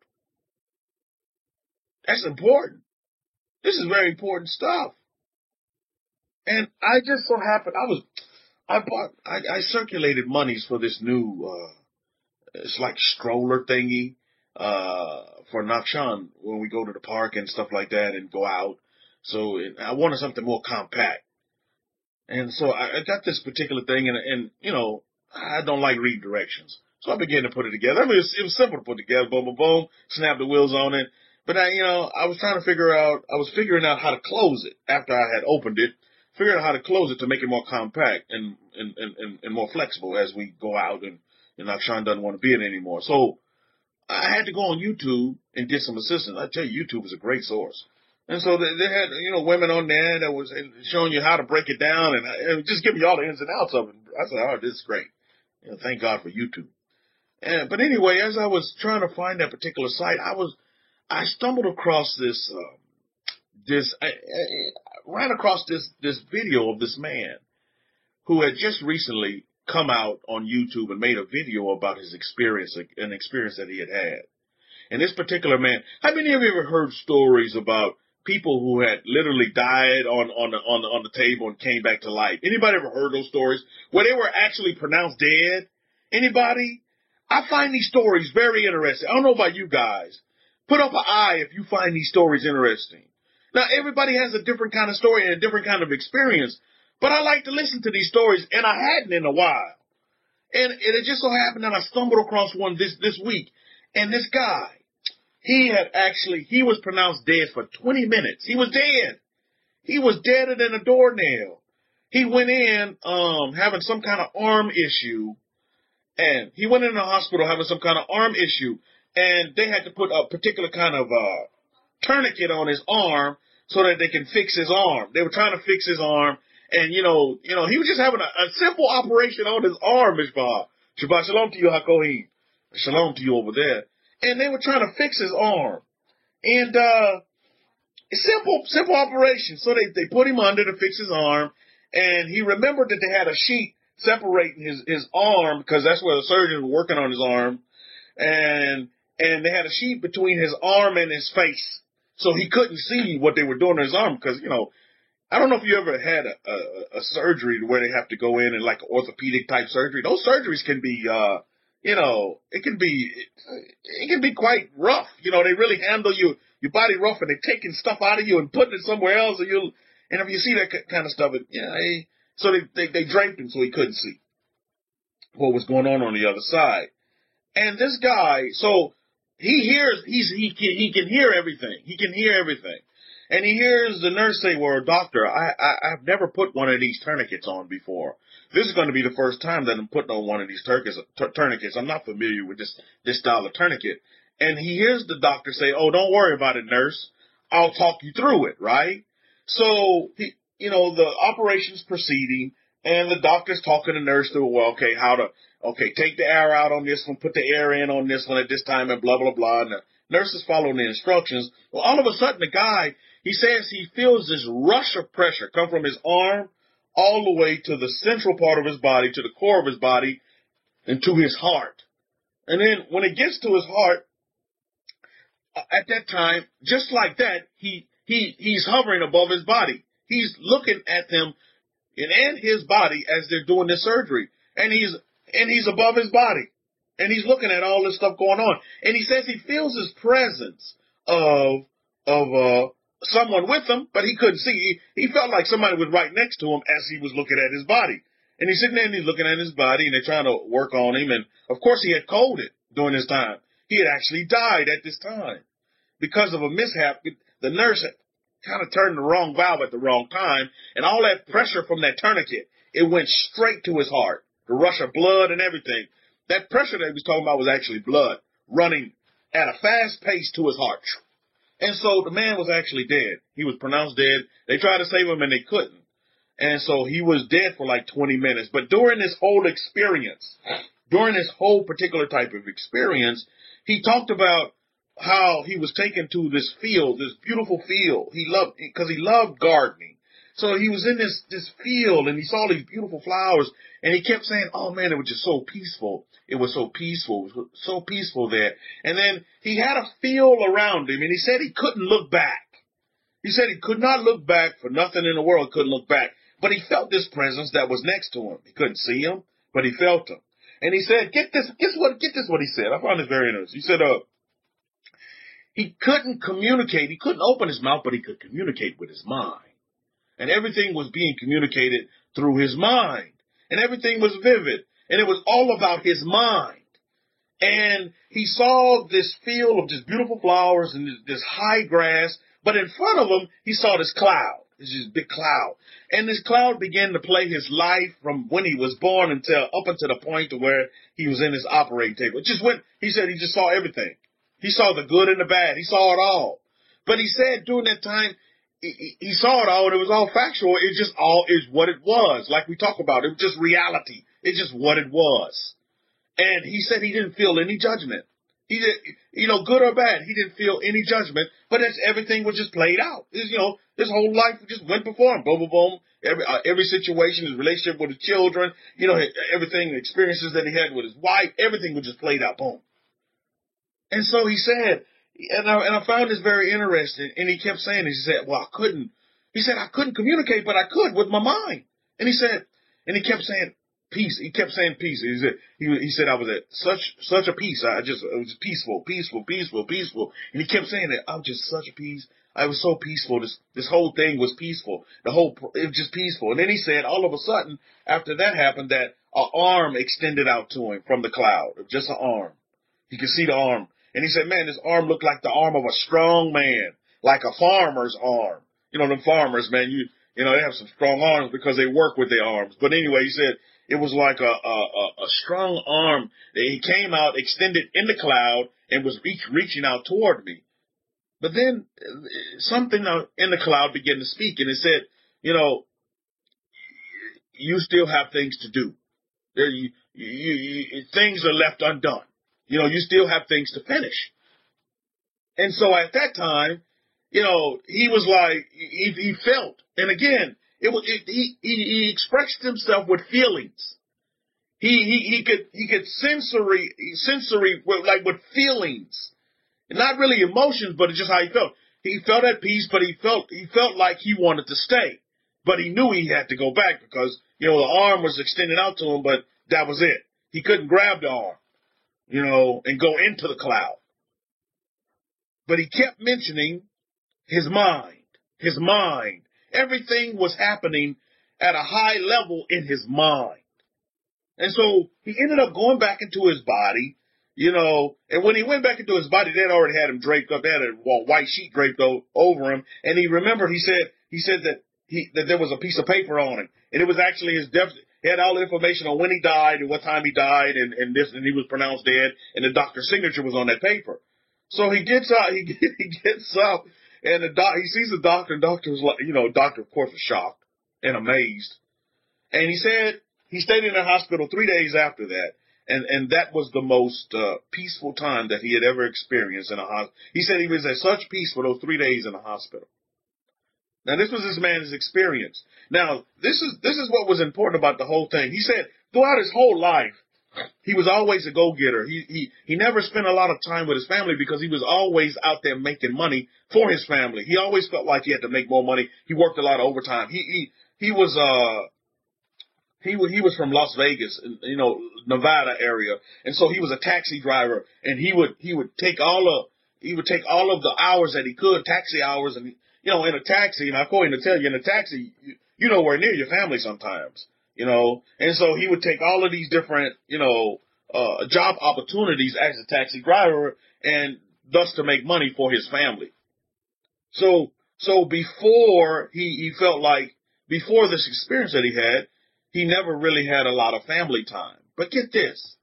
That's important. This is very important stuff. And I just so happened, I circulated monies for this new, it's like stroller thingy, for Nakshan when we go to the park and stuff like that and go out. So I wanted something more compact. And so I got this particular thing, and you know, I don't like reading directions. So I began to put it together. I mean, it was simple to put together. Boom, boom, boom. Snap the wheels on it. But I was trying to I was figuring out how to close it after I had opened it, figuring out how to close it to make it more compact and more flexible as we go out and Akshan doesn't want to be in it anymore. So I had to go on YouTube and get some assistance. I tell you, YouTube is a great source. And so they had, women on there that was showing you how to break it down and just giving you all the ins and outs of it. I said, oh, this is great. Thank God for YouTube. But anyway, as I was trying to find that particular site, I stumbled across I ran across this video of this man who had just recently come out on YouTube and made a video about his experience, an experience that he had had. And this particular man, how many of you ever heard stories about people who had literally died on the table and came back to life? Anybody ever heard those stories where they were actually pronounced dead? Anybody? I find these stories very interesting. I don't know about you guys. Put up an eye if you find these stories interesting. Now, everybody has a different kind of story and a different kind of experience, but I like to listen to these stories, and I hadn't in a while. And it just so happened that I stumbled across one this week, and this guy, he was pronounced dead for 20 minutes. He was dead. He was deader than a doornail. He went in having some kind of arm issue, and he went in the hospital having some kind of arm issue, and they had to put a particular kind of tourniquet on his arm so that they can fix his arm. They were trying to fix his arm, and he was just having a simple operation on his arm, Mishpah. Shabbat shalom to you, Hakohim. Shalom to you over there. And they were trying to fix his arm. And simple operation. So they put him under to fix his arm, and he remembered that they had a sheet separating his arm, because that's where the surgeon was working on his arm, and they had a sheet between his arm and his face, so he couldn't see what they were doing to his arm, because, I don't know if you ever had a surgery where they have to go in and like an orthopedic type surgery. Those surgeries can be, it can be quite rough. They really handle your body rough, and they're taking stuff out of you and putting it somewhere else, and if you see that kind of stuff, so they draped him so he couldn't see what was going on the other side. And this guy, so he can hear everything. He can hear everything. And he hears the nurse say, well, doctor, I've never put one of these tourniquets on before. This is going to be the first time that I'm putting on one of these tourniquets. I'm not familiar with this style of tourniquet. And he hears the doctor say, oh, don't worry about it, nurse. I'll talk you through it, right? So, the operation's proceeding, and the doctor's talking to the nurse through, well, take the air out on this one, put the air in on this one at this time, and blah, blah, blah. And the nurse is following the instructions. Well, all of a sudden, the guy, he says he feels this rush of pressure come from his arm all the way to the central part of his body, to the core of his body, and to his heart. And then when it gets to his heart, at that time, just like that, he's hovering above his body. He's looking at them and his body as they're doing this surgery. And he's above his body. And he's looking at all this stuff going on. And he says he feels his presence of someone with him, but he couldn't see. He felt like somebody was right next to him as he was looking at his body. And he's sitting there and he's looking at his body, and they're trying to work on him. And, of course, he had coded during this time. He had actually died at this time. Because of a mishap, the nurse had kind of turned the wrong valve at the wrong time, and all that pressure from that tourniquet, it went straight to his heart. The rush of blood and everything. That pressure that he was talking about was actually blood running at a fast pace to his heart. And so the man was actually dead. He was pronounced dead. They tried to save him, and they couldn't. And so he was dead for like 20 minutes. But during this whole experience, during this whole particular type of experience, he talked about how he was taken to this field, this beautiful field. He loved gardening. So he was in this field, and he saw these beautiful flowers, and he kept saying, oh man, it was just so peaceful. It was so peaceful. It was so peaceful there. And then he had a field around him, and he said he couldn't look back. He said he could not look back for nothing in the world, couldn't look back. But he felt this presence that was next to him. He couldn't see him, but he felt him. And he said, get this what he said. I found this very interesting. He said, he couldn't communicate. He couldn't open his mouth, but he could communicate with his mind. And everything was being communicated through his mind. And everything was vivid. And it was all about his mind. And he saw this field of just beautiful flowers and this high grass. But in front of him, he saw this cloud. This big cloud. And this cloud began to play his life from when he was born up until the point to where he was in his operating table. It just went, he said he just saw everything. He saw the good and the bad. He saw it all. But he said during that time, he saw it all and it was all factual. It just all is what it was. Like we talk about, it was just reality. It's just what it was. And he said he didn't feel any judgment. He did, good or bad, he didn't feel any judgment, but everything was just played out. His whole life just went before him. Boom, boom, boom. Every situation, his relationship with his children, everything, the experiences that he had with his wife, everything was just played out. Boom. And so he said, and I found this very interesting, and he kept saying this. He said, well, I couldn't communicate, but I could with my mind. And he kept saying, peace. He kept saying peace. He said I was at such a peace. It was peaceful. And he kept saying that I'm just such a peace. I was so peaceful. This whole thing was peaceful. It was just peaceful. And then he said, all of a sudden, after that happened, that an arm extended out to him from the cloud. Just an arm. He could see the arm. And he said, man, this arm looked like the arm of a strong man, like a farmer's arm. Them farmers, man, they have some strong arms because they work with their arms. But anyway, he said, it was like a strong arm. He came out, extended in the cloud, and was reaching out toward me. But then something in the cloud began to speak, and it said, you still have things to do. Things are left undone. You still have things to finish. And so at that time, he was like, he felt, and again, he expressed himself with feelings. He could sensory with feelings, and not really emotions, but it's just how he felt. He felt at peace, but he felt like he wanted to stay, but he knew he had to go back because the arm was extended out to him, but that was it. He couldn't grab the arm, and go into the cloud. But he kept mentioning his mind. Everything was happening at a high level in his mind. And so he ended up going back into his body, and when he went back into his body, they had already had him draped up. They had a white sheet draped over him. And he remembered, he said that there was a piece of paper on him. And it was actually his death. He had all the information on when he died and what time he died and he was pronounced dead. And the doctor's signature was on that paper. So he gets up, and he sees the doctor, and doctor was like, doctor of course was shocked and amazed. And he said he stayed in the hospital 3 days after that. And that was the most peaceful time that he had ever experienced in a hospital. He said he was at such peace for those 3 days in the hospital. Now, this was this man's experience. Now, this is what was important about the whole thing. He said throughout his whole life, he was always a go-getter. He never spent a lot of time with his family because he was always out there making money for his family. He always felt like he had to make more money. He worked a lot of overtime. He was from Las Vegas, Nevada area, and so he was a taxi driver, and he would take all of the hours that he could, taxi hours, and in a taxi, and I'm going to tell you, in a taxi, you're nowhere near your family sometimes. And so he would take all of these different, job opportunities as a taxi driver and thus to make money for his family. So before he felt like, before this experience that he had, he never really had a lot of family time. But get this.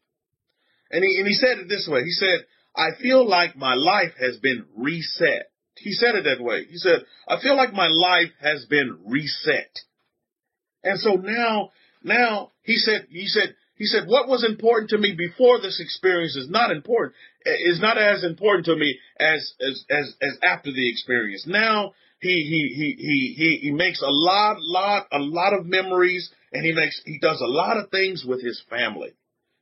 And he said it this way. He said, I feel like my life has been reset. He said it that way. He said, I feel like my life has been reset. And so now he said, what was important to me before this experience is not as important to me as after the experience. Now he makes a lot of memories, and he does a lot of things with his family,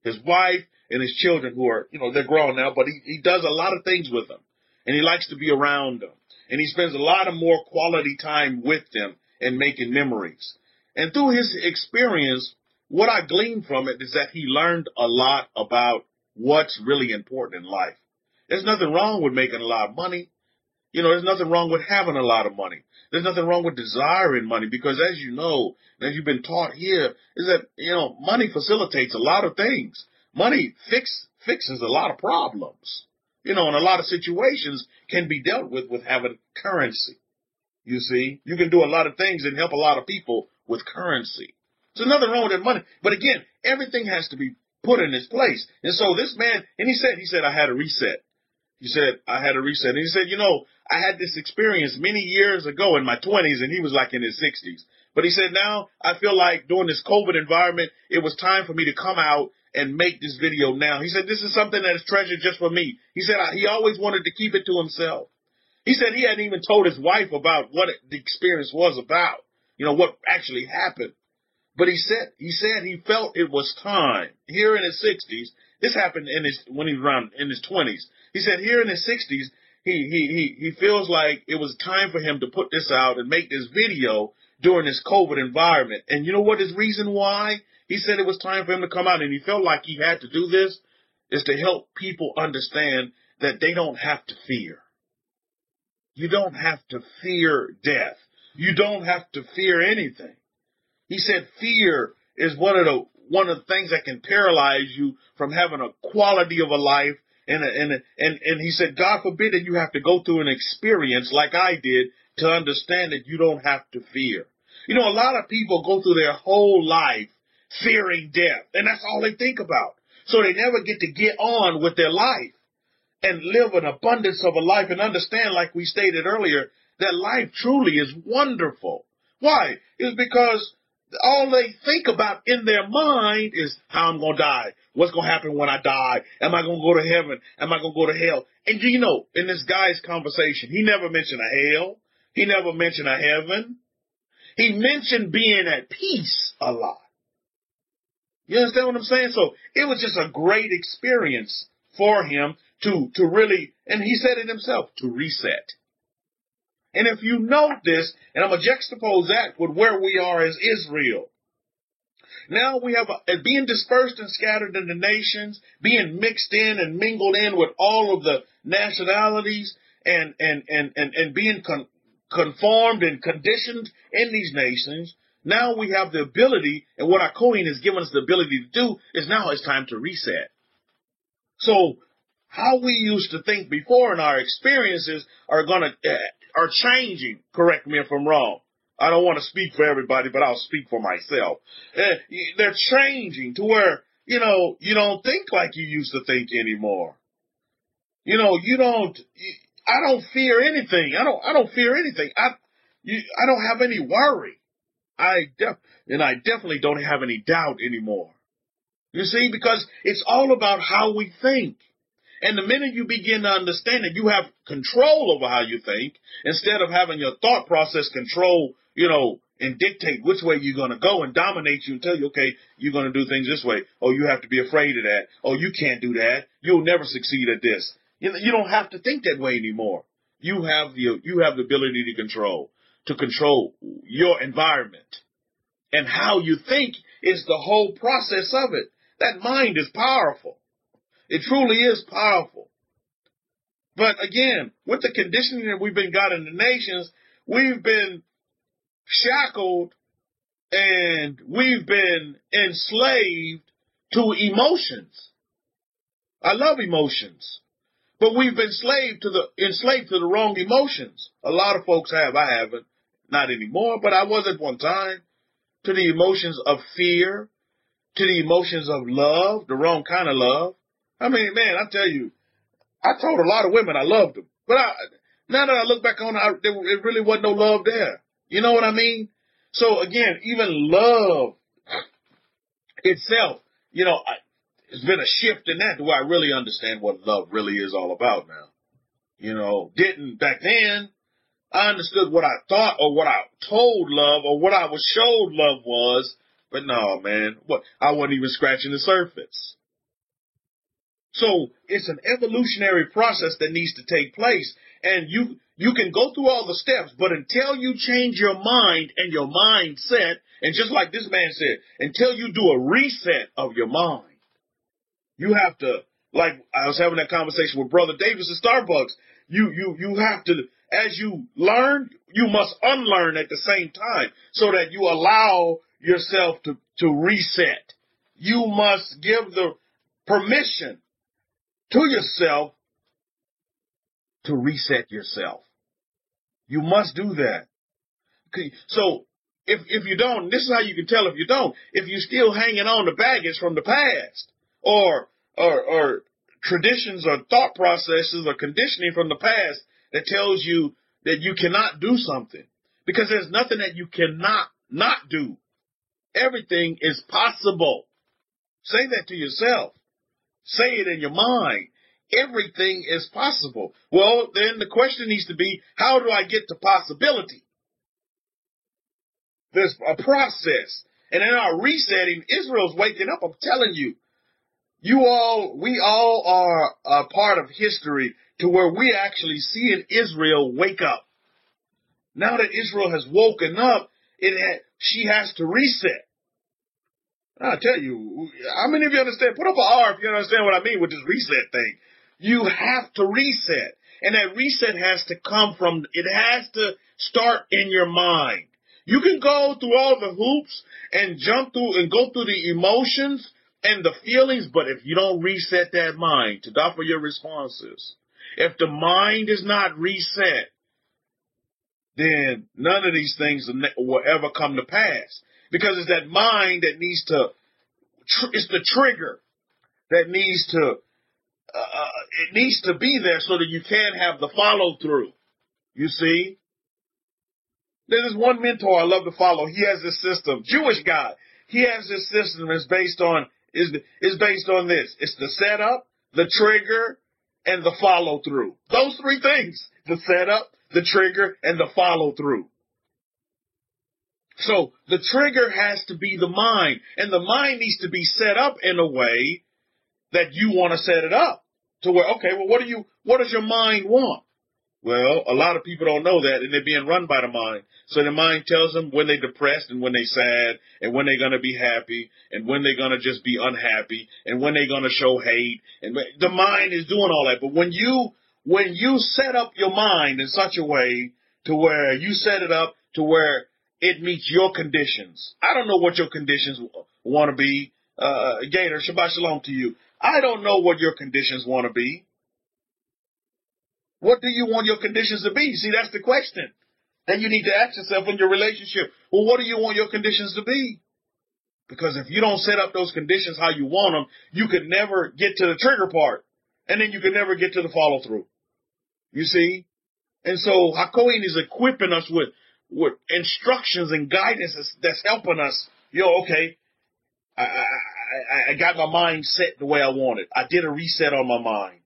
his wife and his children who are, they're grown now, but he does a lot of things with them, and he likes to be around them, and he spends a lot of more quality time with them and making memories. And through his experience, what I gleaned from it is that he learned a lot about what's really important in life. There's nothing wrong with making a lot of money. There's nothing wrong with having a lot of money. There's nothing wrong with desiring money because as you know, and as you've been taught here, is that, money facilitates a lot of things. Money fixes a lot of problems. And a lot of situations can be dealt with having currency. You see, you can do a lot of things and help a lot of people with currency. So nothing wrong with that money. But again, everything has to be put in its place. And so this man, and he said, I had a reset. He said, I had a reset. And he said, I had this experience many years ago in my 20s, and he was like in his 60s. But he said, now I feel like during this COVID environment, it was time for me to come out and make this video now. He said, this is something that is treasured just for me. He said, he always wanted to keep it to himself. He said he hadn't even told his wife about what the experience was about, what actually happened. But he said he felt it was time. Here in his 60s, this happened when he was around in his 20s. He said here in his 60s, he feels like it was time for him to put this out and make this video during this COVID environment. And you know what his reason why? He said it was time for him to come out, and he felt like he had to do this is to help people understand that they don't have to fear. You don't have to fear death. You don't have to fear anything. He said fear is one of the things that can paralyze you from having a quality of a life. And he said, God forbid that you have to go through an experience like I did to understand that you don't have to fear. A lot of people go through their whole life fearing death, and that's all they think about. So they never get to get on with their life and live an abundance of a life and understand, like we stated earlier, that life truly is wonderful. Why? It's because all they think about in their mind is how I'm going to die. What's going to happen when I die? Am I going to go to heaven? Am I going to go to hell? And in this guy's conversation, he never mentioned a hell. He never mentioned a heaven. He mentioned being at peace a lot. You understand what I'm saying? So it was just a great experience for him to really, and he said it himself, to reset. And if you note this, and I'm going to juxtapose that with where we are as Israel. Now we have being dispersed and scattered in the nations, being mixed in and mingled in with all of the nationalities and being conformed and conditioned in these nations. Now we have the ability, and what our Kohen has given us the ability to do is now it's time to reset. So how we used to think before and our experiences are changing. Correct me if I'm wrong. I don't want to speak for everybody, but I'll speak for myself. They're changing to where, you don't think like you used to think anymore. I don't fear anything. I don't fear anything. I don't have any worry. I definitely don't have any doubt anymore. You see, because it's all about how we think. And the minute you begin to understand that you have control over how you think, instead of having your thought process control, and dictate which way you're going to go and dominate you and tell you, okay, you're going to do things this way. Oh, you have to be afraid of that. Oh, you can't do that. You'll never succeed at this. You don't have to think that way anymore. You have the ability to control your environment. And how you think is the whole process of it. That mind is powerful. It truly is powerful. But again, with the conditioning that we've been got in the nations, we've been shackled and we've been enslaved to emotions. I love emotions, but we've been enslaved to the wrong emotions. A lot of folks have. I haven't, not anymore, but I was at one time. To the emotions of fear, to the emotions of love, the wrong kind of love. I mean, man, I tell you, I told a lot of women I loved them, but now that I look back on it, it really wasn't no love there. You know what I mean? So again, even love itself, there's been a shift in that to where I really understand what love really is all about now. Didn't back then. I understood what I thought or what I told love or what I was showed love was, but no, man, I wasn't even scratching the surface. So it's an evolutionary process that needs to take place, and you can go through all the steps, but until you change your mind and your mindset, and just like this man said, until you do a reset of your mind, you have to, like I was having that conversation with Brother Davis at Starbucks, You have to, as you learn, you must unlearn at the same time so that you allow yourself to reset. You must give the permission to yourself to reset yourself. You must do that. Okay, so if you don't, this is how you can tell if you don't. If you're still hanging on to baggage from the past, or traditions or thought processes or conditioning from the past that tells you that you cannot do something, because there's nothing that you cannot not do. Everything is possible. Say that to yourself. Say it in your mind. Everything is possible. Well, then the question needs to be, how do I get to possibility? There's a process. And in our resetting, Israel's waking up. I'm telling you, we all are a part of history to where we actually see Israel wake up. Now that Israel has woken up, she has to reset. I tell you, how many of you understand? Put up an R if you understand what I mean with this reset thing. You have to reset. And that reset has to start in your mind. You can go through all the hoops and jump through and go through the emotions and the feelings, but if you don't reset that mind to offer your responses, if the mind is not reset, then none of these things will ever come to pass. Because it's that mind that needs to, it's the trigger that needs to, it needs to be there so that you can have the follow through. You see? There's one mentor I love to follow. He has this system, Jewish guy. He has this system that's based on this. It's the setup, the trigger, and the follow through. Those three things: the setup, the trigger, and the follow through. So the trigger has to be the mind, and the mind needs to be set up in a way that you want to set it up to where, okay, well, what does your mind want? Well, a lot of people don't know that, and they're being run by the mind. So the mind tells them when they're depressed and when they're sad and when they're going to be happy and when they're going to just be unhappy and when they're going to show hate. And the mind is doing all that. But when you set up your mind in such a way to where you set it up to where it meets your conditions. I don't know what your conditions want to be. Gator, Shabbat Shalom to you. I don't know what your conditions want to be. What do you want your conditions to be? See, that's the question that you need to ask yourself in your relationship. Well, what do you want your conditions to be? Because if you don't set up those conditions how you want them, you could never get to the trigger part. And then you could never get to the follow through. You see? And so Hakohen is equipping us with instructions and guidance that's helping us. Okay, I got my mind set the way I want it. I did a reset on my mind.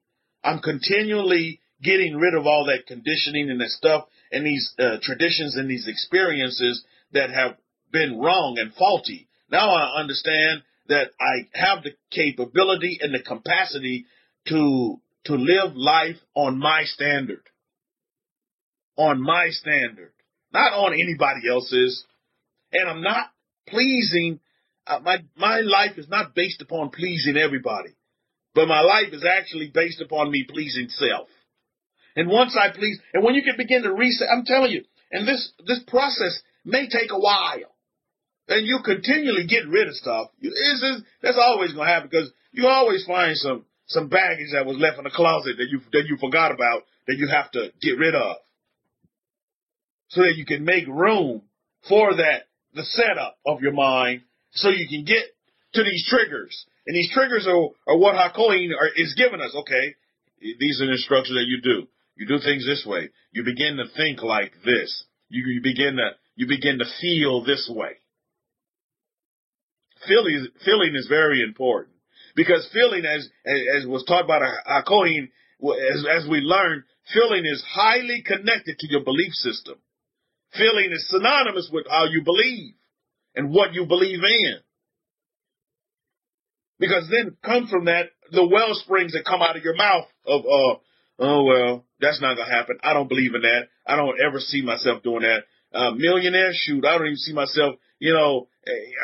I'm continually getting rid of all that conditioning and that stuff and these traditions and these experiences that have been wrong and faulty. Now I understand that I have the capability and the capacity to live life on my standard. On my standard. Not on anybody else's. And I'm not pleasing. My life is not based upon pleasing everybody. But my life is actually based upon me pleasing self. And once I please, and when you can begin to reset, I'm telling you, and this process may take a while. And you continually get rid of stuff. That's always going to happen because you always find some baggage that was left in the closet that you forgot about that you have to get rid of. So that you can make room for the setup of your mind so you can get to these triggers. And these triggers are what Hakohen is giving us. Okay, these are the instructions that you do. You do things this way. You begin to think like this. You begin to feel this way. Feeling is very important because feeling, as was taught by Hakohen, as we learned, feeling is highly connected to your belief system. Feeling is synonymous with how you believe and what you believe in. Because then comes from that the well springs that come out of your mouth of, oh, well, that's not going to happen. I don't believe in that. I don't ever see myself doing that. Millionaire, shoot, I don't even see myself,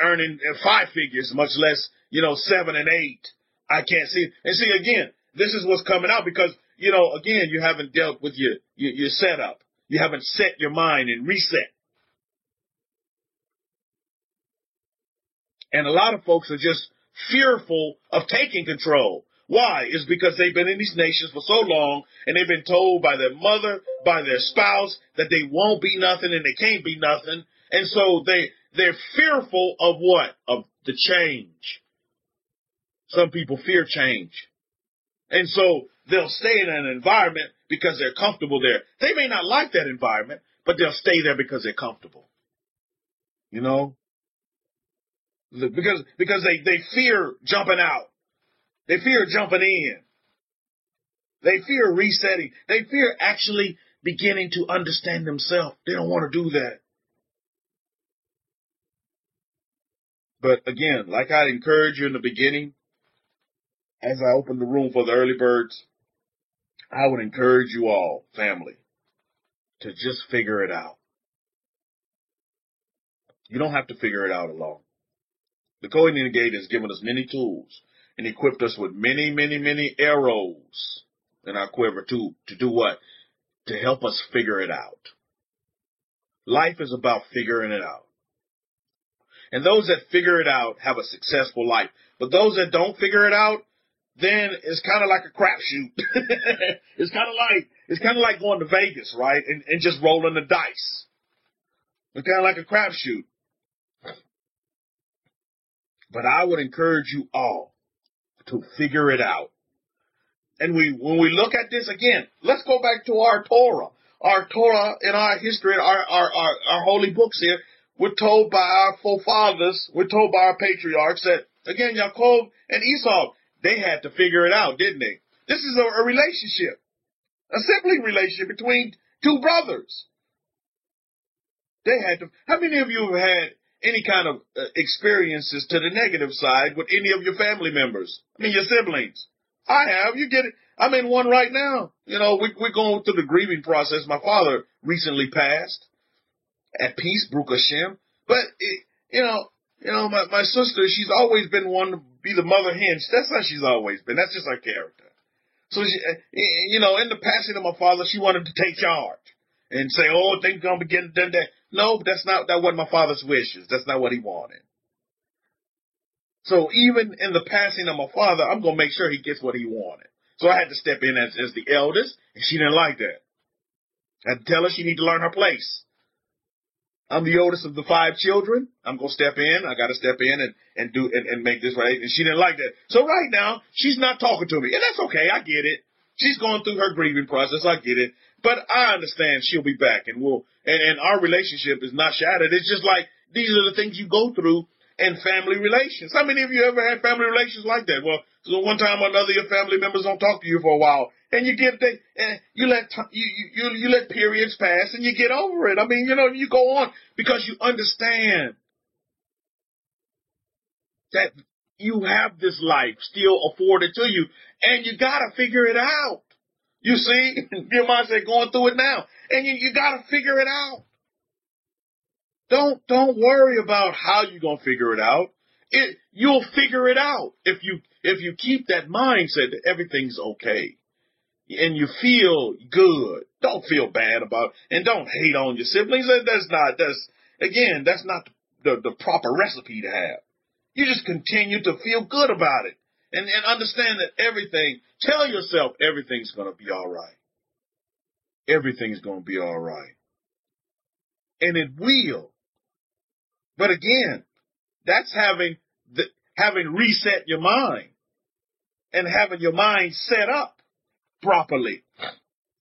earning 5 figures, much less, 7 and 8. I can't see it. And see, again, this is what's coming out because again, you haven't dealt with your setup. You haven't set your mind and reset. And a lot of folks are just fearful of taking control. Why? It's because they've been in these nations for so long, and they've been told by their mother, by their spouse, that they won't be nothing and they can't be nothing. And so they're fearful of what? Of the change. Some people fear change. And so they'll stay in an environment because they're comfortable there. They may not like that environment, but they'll stay there because they're comfortable. Because they fear jumping out. They fear jumping in. They fear resetting. They fear actually beginning to understand themselves. They don't want to do that. But again, like I encouraged you in the beginning, as I opened the room for the early birds, I would encourage you all, family, to just figure it out. You don't have to figure it out alone. The Co-Renegade has given us many tools and equipped us with many, many, many arrows in our quiver to do what? To help us figure it out. Life is about figuring it out. And those that figure it out have a successful life. But those that don't figure it out, then it's kind of like a crapshoot. It's kind of like going to Vegas, right? And just rolling the dice. It's kind of like a crapshoot. But I would encourage you all to figure it out. And when we look at this again, let's go back to our Torah. Our Torah in our history, our holy books here, we're told by our forefathers, we're told by our patriarchs that, again, Yaakov and Esau, they had to figure it out, didn't they? This is a relationship, a sibling relationship between two brothers. They had to. How many of you have had any kind of experiences to the negative side with any of your family members? I mean, your siblings. I have. You get it. I'm in one right now. We're going through the grieving process. My father recently passed. At peace, Baruch Hashem. But, my sister, she's always been one to be the mother hen. That's how she's always been. That's just her character. So, in the passing of my father, she wanted to take charge and say, things going to be getting done. No, but that wasn't my father's wishes. That's not what he wanted. So even in the passing of my father, I'm going to make sure he gets what he wanted. So I had to step in as the eldest, and she didn't like that. I had to tell her she need to learn her place. I'm the oldest of the 5 children. I'm going to step in. I got to step in and make this right. And she didn't like that. So right now, she's not talking to me. And that's okay. I get it. She's going through her grieving process. I get it. But I understand she'll be back. And our relationship is not shattered. It's just like these are the things you go through in family relations. How many of you ever had family relations like that? Well, so one time or another, your family members don't talk to you for a while. And you let periods pass and you get over it. I mean, you go on because you understand that you have this life still afforded to you and you got to figure it out. You see, your mind said going through it now and you got to figure it out. Don't worry about how you're going to figure it out. You'll figure it out if you keep that mindset that everything's okay. And you feel good. Don't feel bad about it. And don't hate on your siblings. That's not the proper recipe to have. You just continue to feel good about it. And understand that tell yourself everything's going to be all right. Everything's going to be all right. And it will. But again, that's having reset your mind and having your mind set up properly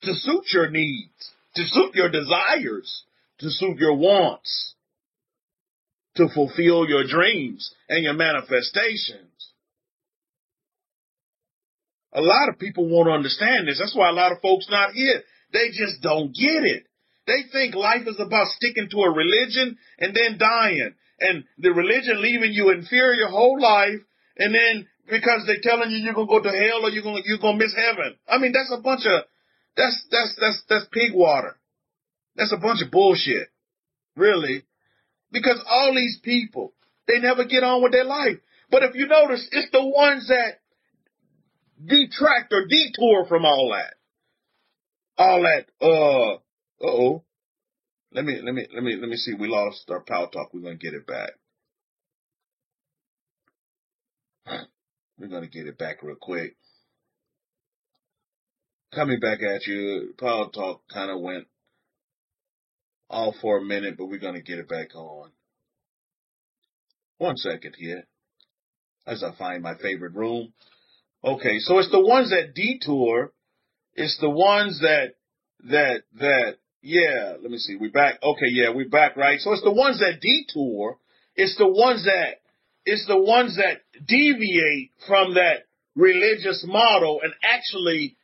to suit your needs, to suit your desires, to suit your wants, to fulfill your dreams and your manifestations. A lot of people won't understand this. That's why a lot of folks not here. They just don't get it. They think life is about sticking to a religion and then dying. And the religion leaving you in fear your whole life. And then because they're telling you you're going to go to hell or you're going to miss heaven. I mean, that's a bunch of, that's pig water. That's a bunch of bullshit. Really. Because all these people, they never get on with their life. But if you notice, it's the ones that detract or detour from all that. all that, uh-oh. Let me see. We lost our Power Talk. We're going to get it back. We're going to get it back real quick. Coming back at you. Power Talk kind of went off for a minute, but we're going to get it back on. 1 second here as I find my favorite room. Okay, so it's the ones that detour. It's the ones that, yeah, let me see. We back. Okay, yeah, we back, right? So it's the ones that detour. It's the ones that deviate from that religious model and actually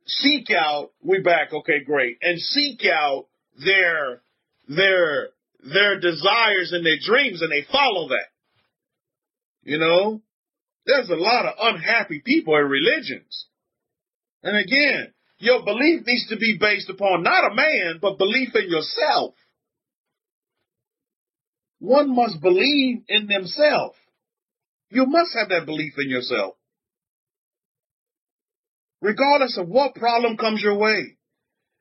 seek out, we back, okay, great, and seek out their desires and their dreams, and they follow that. You know, there's a lot of unhappy people in religions. And again, your belief needs to be based upon not a man, but belief in yourself. One must believe in themselves. You must have that belief in yourself. Regardless of what problem comes your way.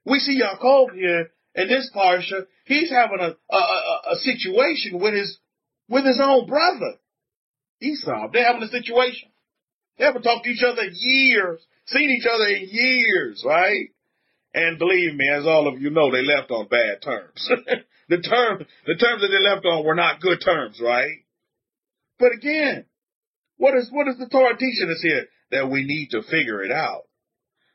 We see Yaakov here in this parsha. He's having a situation with his own brother, Esau. They're having a situation. They haven't talked to each other in years, seen each other in years, right? And believe me, as all of you know, they left on bad terms. The terms that they left on were not good terms, right? But again, what is the Torah teaching us here? That we need to figure it out.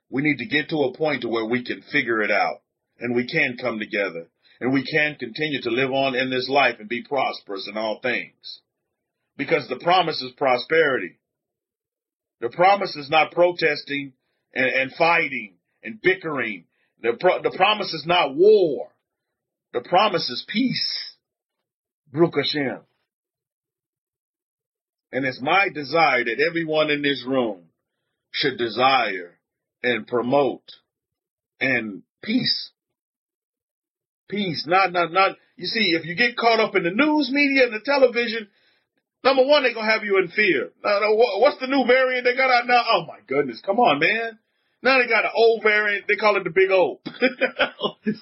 We need to get to a point to where we can figure it out, and we can come together, and we can continue to live on in this life and be prosperous in all things. Because the promise is prosperity. The promise is not protesting and fighting and bickering. The promise is not war. The promise is peace. Baruch Hashem. And it's my desire that everyone in this room should desire and promote and peace. Peace. Not, you see, if you get caught up in the news media and the television, number one, they're going to have you in fear. What's the new variant they got out now? Oh, my goodness. Come on, man. Now they got an old variant. They call it the Big O.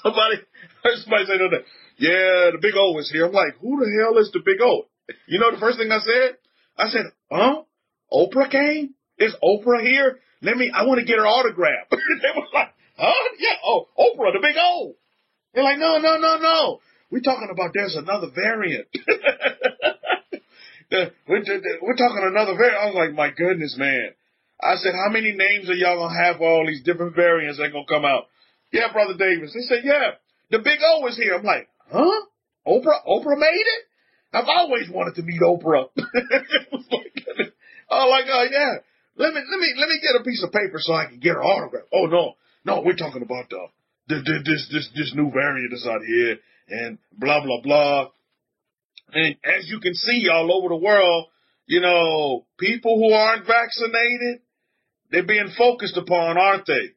Somebody say that. Yeah, the Big O is here. I'm like, who the hell is the Big O? You know the first thing I said? I said, huh? Oprah came? Is Oprah here? I want to get her autograph. They were like, huh? Yeah, oh, Oprah, the Big O. They're like, no. We're talking about there's another variant. We're talking another variant. I was like, my goodness, man. I said, how many names are y'all going to have for all these different variants that going to come out? Yeah, Brother Davis. He said, yeah, the Big O is here. I'm like, huh? Oprah made it? I've always wanted to meet Oprah. Yeah. Let me get a piece of paper so I can get her autograph. Oh, no, we're talking about this new variant that's out here and blah, blah, blah. And as you can see all over the world, you know, people who aren't vaccinated, they're being focused upon, aren't they?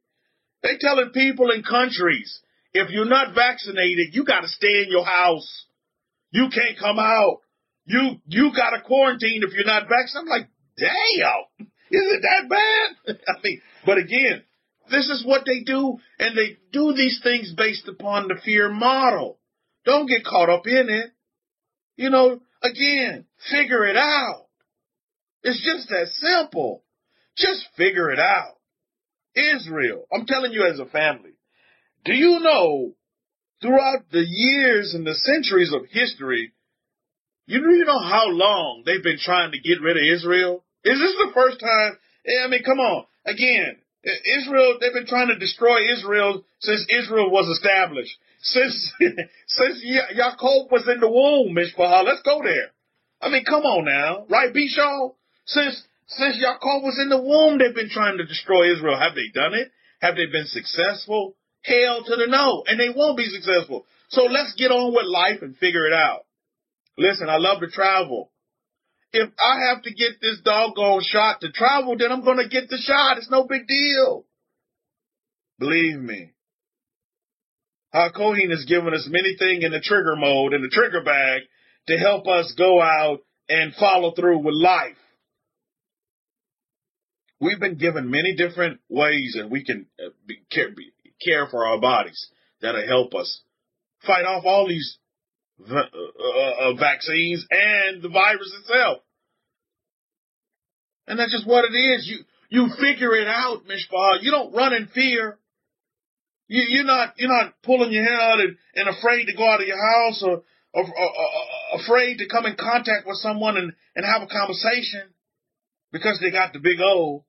They telling people in countries, if you're not vaccinated, you got to stay in your house. You can't come out. You got to quarantine if you're not vaccinated. I'm like, damn, is it that bad? I mean, but again, this is what they do, and they do these things based upon the fear model. Don't get caught up in it. You know, again, figure it out. It's just that simple. Just figure it out. Israel, I'm telling you as a family, do you know throughout the years and the centuries of history, you know how long they've been trying to get rid of Israel? Is this the first time? I mean, come on. Again, Israel, they've been trying to destroy Israel since Israel was established. Since Yaakov was in the womb, Mishpah, let's go there. I mean, come on now. Right, Bishaw? Since Yaakov was in the womb, they've been trying to destroy Israel. Have they done it? Have they been successful? Hell to the no. And they won't be successful. So let's get on with life and figure it out. Listen, I love to travel. If I have to get this doggone shot to travel, then I'm going to get the shot. It's no big deal. Believe me. HaKohen has given us many things in the trigger mode, in the trigger bag, to help us go out and follow through with life. We've been given many different ways that we can care for our bodies that'll help us fight off all these vaccines and the virus itself. And that's just what it is. You figure it out, Mishpah. You don't run in fear. You're not pulling your hair out and afraid to go out of your house or afraid to come in contact with someone and have a conversation because they got the big O.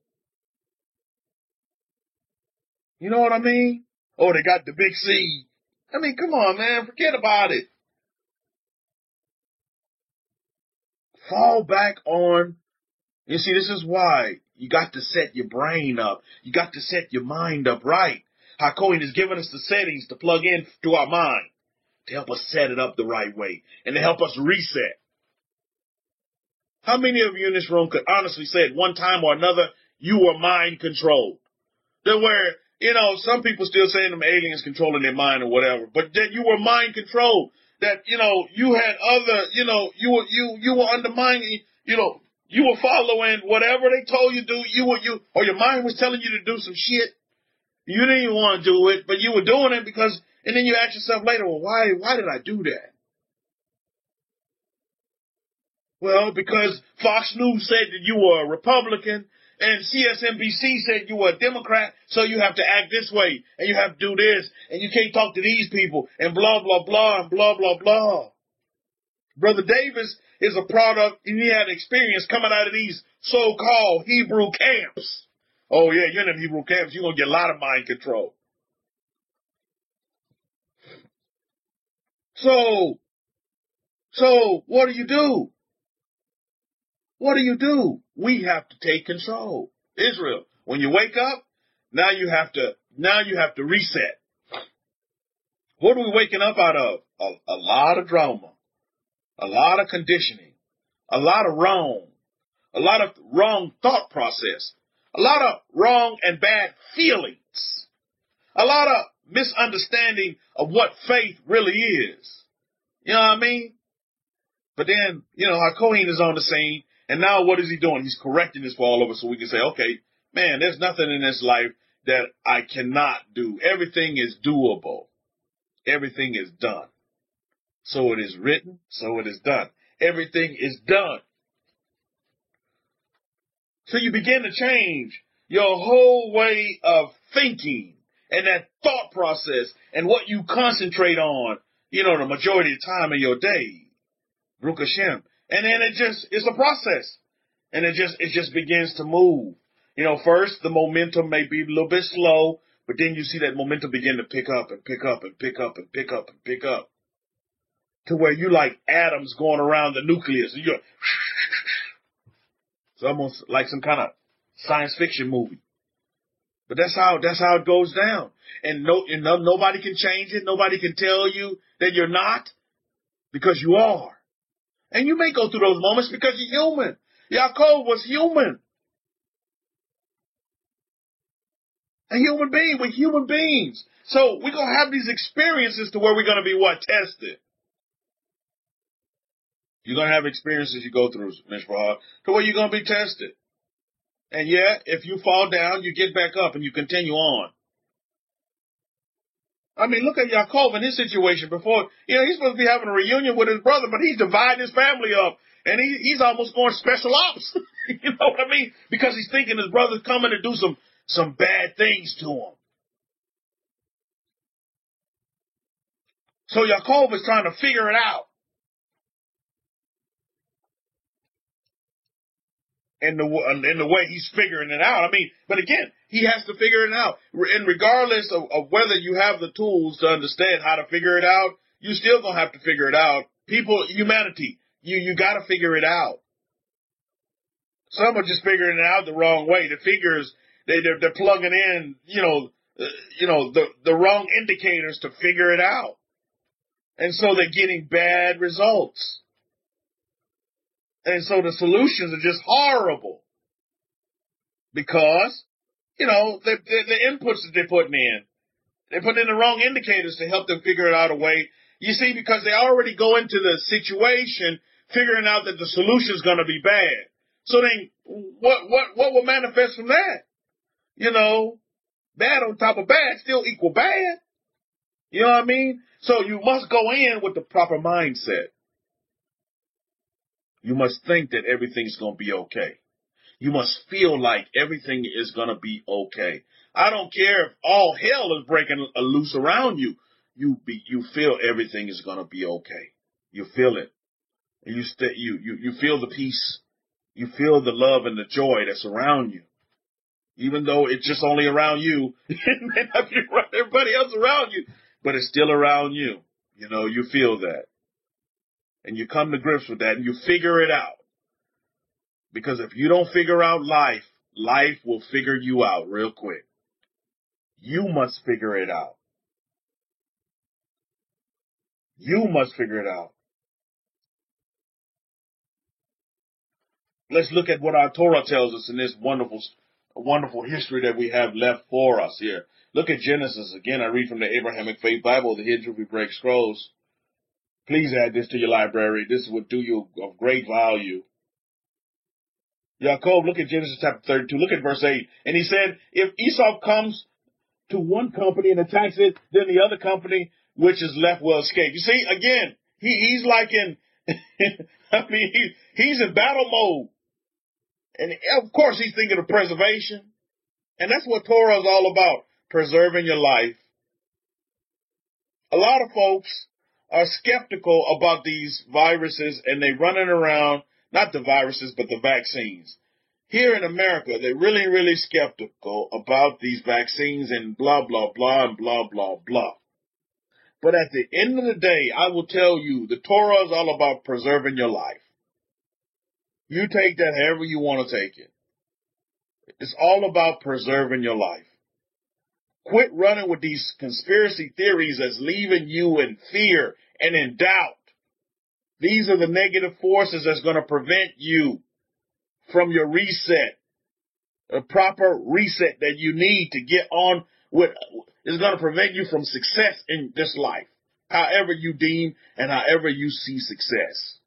You know what I mean? Or they got the big C. I mean, come on, man. Forget about it. Fall back on. You see, this is why you got to set your brain up. You got to set your mind up right. HaKohen has given us the settings to plug in to our mind to help us set it up the right way and to help us reset. How many of you in this room could honestly say at one time or another you were mind controlled? There were, some people still saying them aliens controlling their mind or whatever, but that you were mind controlled. That, you had other, you were undermining, you were following whatever they told you to do. Or your mind was telling you to do some shit. You didn't even want to do it, but you were doing it because, and then you ask yourself later, well, why did I do that? Well, because Fox News said that you were a Republican and CSNBC said you were a Democrat, so you have to act this way and you have to do this and you can't talk to these people and blah, blah, blah, and blah, blah, blah. Brother Davis is a product and he had experience coming out of these so-called Hebrew camps. Oh, yeah, you're in them Hebrew camps. You're going to get a lot of mind control. So what do you do? What do you do? We have to take control. Israel, when you wake up, now you have to reset. What are we waking up out of? A lot of drama, a lot of conditioning, a lot of wrong thought process, a lot of wrong and bad feelings, a lot of misunderstanding of what faith really is. You know what I mean? But then, HaKohen is on the scene, and now what is he doing? He's correcting this for all of us so we can say, okay, man, there's nothing in this life that I cannot do. Everything is doable. Everything is done. So it is written, so it is done. Everything is done. So you begin to change your whole way of thinking and that thought process and what you concentrate on, the majority of the time of your day. Baruch Hashem. And then it's a process. And it just begins to move. First the momentum may be a little bit slow, but then you see that momentum begin to pick up and pick up and pick up and pick up and pick up. To where you like atoms going around the nucleus. It's almost like some kind of science fiction movie. But that's how it goes down. And nobody can change it. Nobody can tell you that you're not, because you are. And you may go through those moments because you're human. Yaakov was human. A human being. We're human beings. So we're going to have these experiences to where we're going to be tested. You're going to have experiences you go through, Mishpah, to where you're going to be tested. And yet, if you fall down, you get back up and you continue on. I mean, look at Yaakov in his situation before. He's supposed to be having a reunion with his brother, but he's dividing his family up. And he's almost going special ops. You know what I mean? Because he's thinking his brother's coming to do some bad things to him. So Yaakov is trying to figure it out. In the way he's figuring it out. I mean, but again, he has to figure it out. And regardless of whether you have the tools to understand how to figure it out, you're still going to have to figure it out. Humanity, you got to figure it out. Some are just figuring it out the wrong way. The figures, they're plugging in, the wrong indicators to figure it out. And so they're getting bad results. And so the solutions are just horrible because, the inputs that they're putting in, they're putting in the wrong indicators to help them figure it out a way. You see, because they already go into the situation figuring out that the solution is going to be bad. So then what will manifest from that? Bad on top of bad still equal bad. You know what I mean? So you must go in with the proper mindset. You must think that everything's going to be okay. You must feel like everything is going to be okay. I don't care if all hell is breaking loose around you. You feel everything is going to be okay. You feel it. And you feel the peace. You feel the love and the joy that's around you. Even though it's just only around you, it may not be around everybody else around you, but it's still around you. You know, you feel that. And you come to grips with that and you figure it out. Because if you don't figure out life, life will figure you out real quick. You must figure it out. You must figure it out. Let's look at what our Torah tells us in this wonderful history that we have left for us here. Look at Genesis. Again, I read from the Abrahamic Faith Bible, the Hidden Truth Break Scrolls. Please add this to your library. This would do you of great value. Yaakov, look at Genesis chapter 32. Look at verse 8. And he said, if Esau comes to one company and attacks it, then the other company which is left will escape. You see, again, he's like in, I mean, he's in battle mode. And of course he's thinking of preservation. And that's what Torah is all about, preserving your life. A lot of folks are skeptical about these viruses and they running around, not the viruses, but the vaccines. Here in America, they're really, really skeptical about these vaccines and blah, blah, blah, and blah, blah, blah. But at the end of the day, I will tell you, the Torah is all about preserving your life. You take that however you want to take it. It's all about preserving your life. Quit running with these conspiracy theories that's leaving you in fear and in doubt. These are the negative forces that's going to prevent you from your reset. A proper reset that you need to get on with is going to prevent you from success in this life, however you deem and however you see success.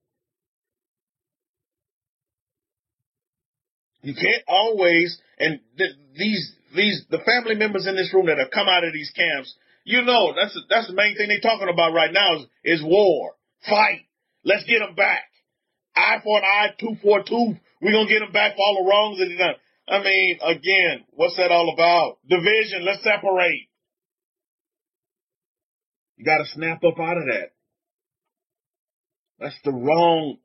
You can't always, and the family members in this room that have come out of these camps, you know, that's the main thing they're talking about right now is war, fight. Let's get them back. Eye for an eye, tooth for a tooth. We're going to get them back for all the wrongs that they've done. I mean, again, what's that all about? Division, let's separate. You got to snap up out of that. That's the wrong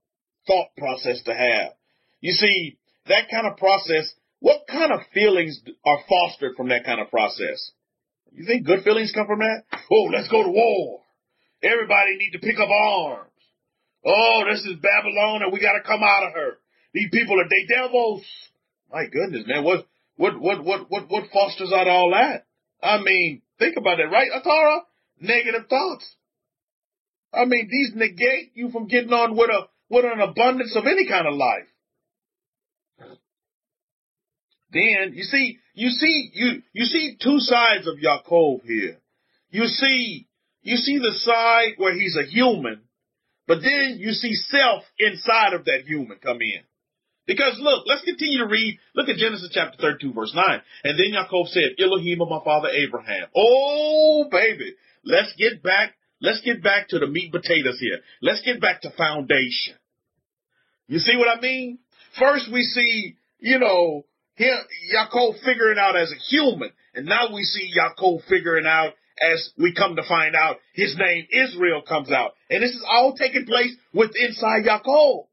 thought process to have. You see, that kind of process, what kind of feelings are fostered from that kind of process? You think good feelings come from that? Oh, let's go to war. Everybody need to pick up arms. Oh, this is Babylon and we got to come out of her. These people are they devils. My goodness, man. What fosters out all that? I mean, think about that, right, Atara? Negative thoughts. I mean, these negate you from getting on with an abundance of any kind of life. Then you see two sides of Yaakov here. You see the side where he's a human, but then you see self inside of that human come in. Because look, let's continue to read. Look at Genesis chapter 32, verse 9. And then Yaakov said, Elohim of my father Abraham. Oh, baby. Let's get back to the meat and potatoes here. Let's get back to foundation. You see what I mean? First we see, here Yaakov figuring out as a human. And now we see Yaakov figuring out as we come to find out his name Israel comes out. And this is all taking place inside Yaakov.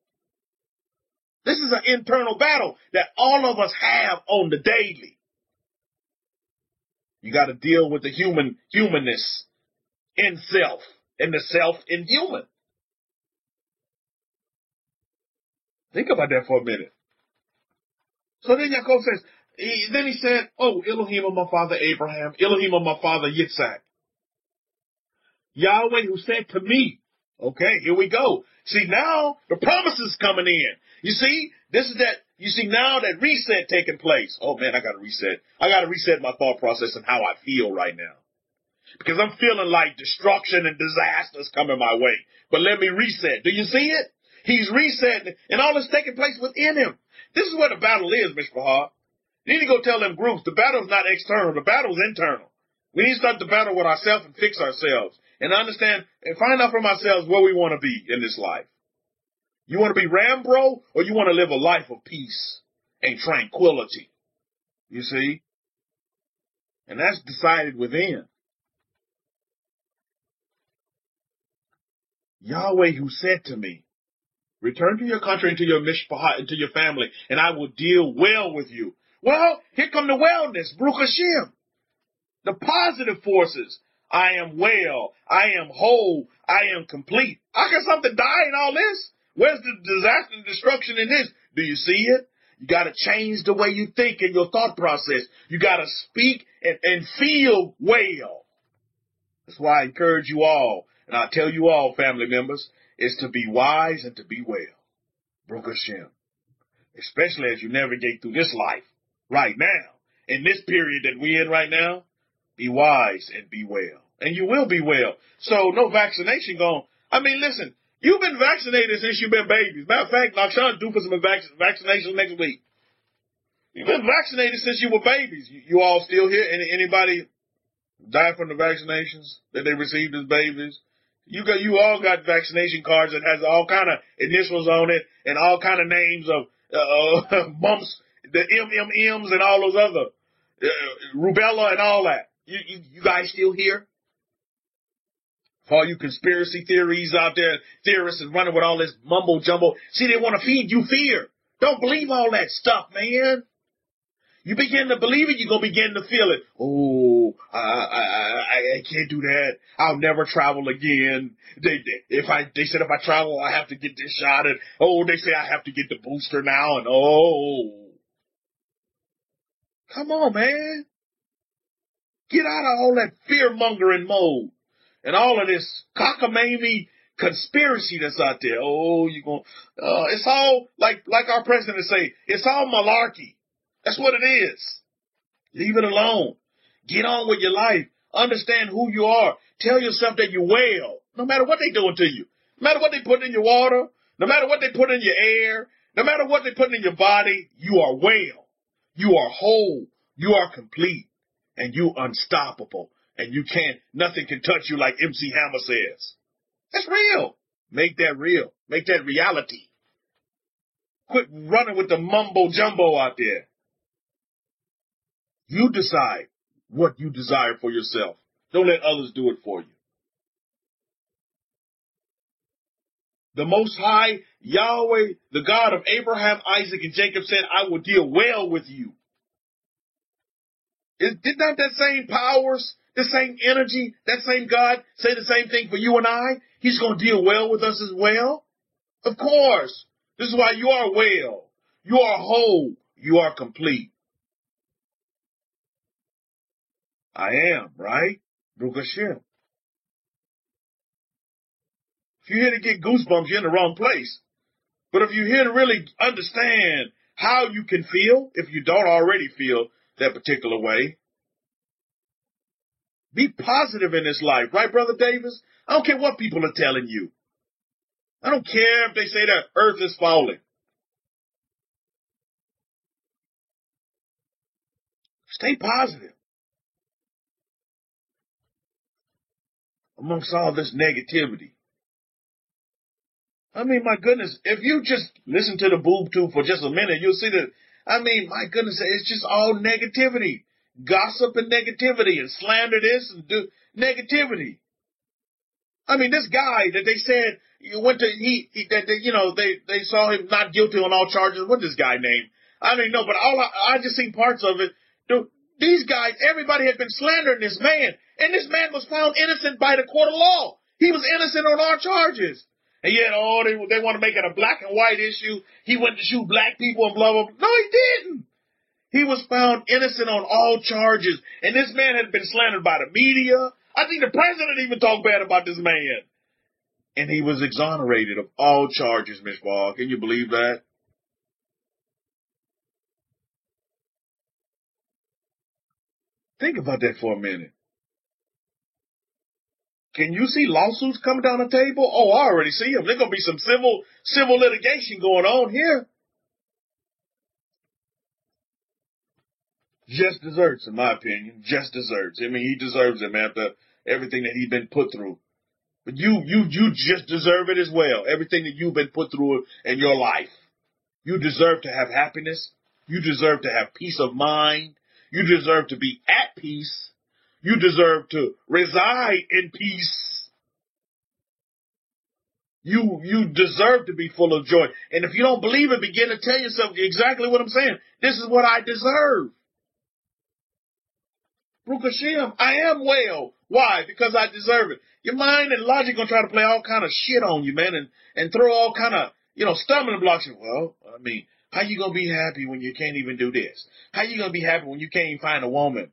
This is an internal battle that all of us have on the daily. You got to deal with the humanness in self and the self in human. Think about that for a minute. So then Yaakov says, he said, oh, Elohim of my father Abraham, Elohim of my father Yitzhak. Yahweh who said to me, okay, here we go. See, now the promise is coming in. You see, now that reset taking place. Oh man, I got to reset. I got to reset my thought process and how I feel right now. Because I'm feeling like destruction and disasters coming my way. But let me reset. Do you see it? He's resetting and all this taking place within him. This is where the battle is, Mr. Bahar. You need to go tell them groups the battle's not external, the battle's internal. We need to start the battle with ourselves and fix ourselves and understand and find out from ourselves where we want to be in this life. You want to be Rambro, or you want to live a life of peace and tranquility? You see? And that's decided within. Yahweh, who said to me, return to your country and to your mishpah and to your family, and I will deal well with you. Well, here come the wellness, Baruch Hashem. The positive forces. I am well. I am whole. I am complete. How can something die in all this? Where's the disaster and destruction in this? Do you see it? You got to change the way you think and your thought process. You got to speak and feel well. That's why I encourage you all, and I tell you all, family members, is to be wise and to be well. Baruch Hashem. Especially as you navigate through this life right now. In this period that we're in right now, be wise and be well. And you will be well. So no vaccination going. I mean, listen, you've been vaccinated since you've been babies. Matter of fact, Lakshan's due for some vaccinations next week. You've been vaccinated since you were babies. You all still here? Anybody die from the vaccinations that they received as babies? You all got vaccination cards that has all kind of initials on it and all kind of names of bumps, the MMMs and all those other rubella and all that. You guys still here? For all you conspiracy theories out there, theorists is running with all this mumbo jumbo. See, they want to feed you fear. Don't believe all that stuff, man. You begin to believe it, you're going to begin to feel it. Oh, I can't do that. I'll never travel again. They said if I travel, I have to get this shot. And, oh, they say I have to get the booster now. And, oh. Come on, man. Get out of all that fear-mongering mode. And all of this cockamamie conspiracy that's out there. Oh, it's all, like our president say, it's all malarkey. That's what it is. Leave it alone. Get on with your life. Understand who you are. Tell yourself that you're well. No matter what they're doing to you. No matter what they put in your water. No matter what they put in your air. No matter what they put in your body. You are well. You are whole. You are complete. And you unstoppable. And nothing can touch you like MC Hammer says. That's real. Make that real. Make that reality. Quit running with the mumbo jumbo out there. You decide what you desire for yourself. Don't let others do it for you. The Most High, Yahweh, the God of Abraham, Isaac, and Jacob said, I will deal well with you. Did not that same powers, the same energy, that same God say the same thing for you and I? He's going to deal well with us as well? Of course. This is why you are well. You are whole. You are complete. I am, right? Baruch Hashem. If you're here to get goosebumps, you're in the wrong place. But if you're here to really understand how you can feel, if you don't already feel that particular way, be positive in this life, right, Brother Davis? I don't care what people are telling you. I don't care if they say that earth is falling. Stay positive. Amongst all this negativity. I mean, my goodness, if you just listen to the boob tube for just a minute, you'll see that, I mean, my goodness, it's just all negativity. Gossip and negativity and slander this and do negativity. I mean, this guy that they said went to, they saw him not guilty on all charges. What's this guy name? I don't even know, but I just seen parts of it. These guys, everybody had been slandering this man, and this man was found innocent by the court of law. He was innocent on all charges. And yet, they want to make it a black and white issue. He went to shoot black people and blah, blah, blah. No, he didn't. He was found innocent on all charges. And this man had been slandered by the media. I think the president even talked bad about this man. And he was exonerated of all charges, Miss Ball. Can you believe that? Think about that for a minute. Can you see lawsuits coming down the table? Oh, I already see them. There's going to be some civil litigation going on here. just desserts, in my opinion. Just desserts. I mean, he deserves it, man, after everything that he's been put through. But you just deserve it as well. Everything that you've been put through in your life. You deserve to have happiness. You deserve to have peace of mind. You deserve to be at peace. You deserve to reside in peace. You deserve to be full of joy. And if you don't believe it, begin to tell yourself exactly what I'm saying. This is what I deserve. Baruch Hashem, I am well. Why? Because I deserve it. Your mind and logic gonna try to play all kind of shit on you, man, and throw all kind of, stumbling blocks. Well, I mean, how you gonna be happy when you can't even do this? How you gonna be happy when you can't even find a woman?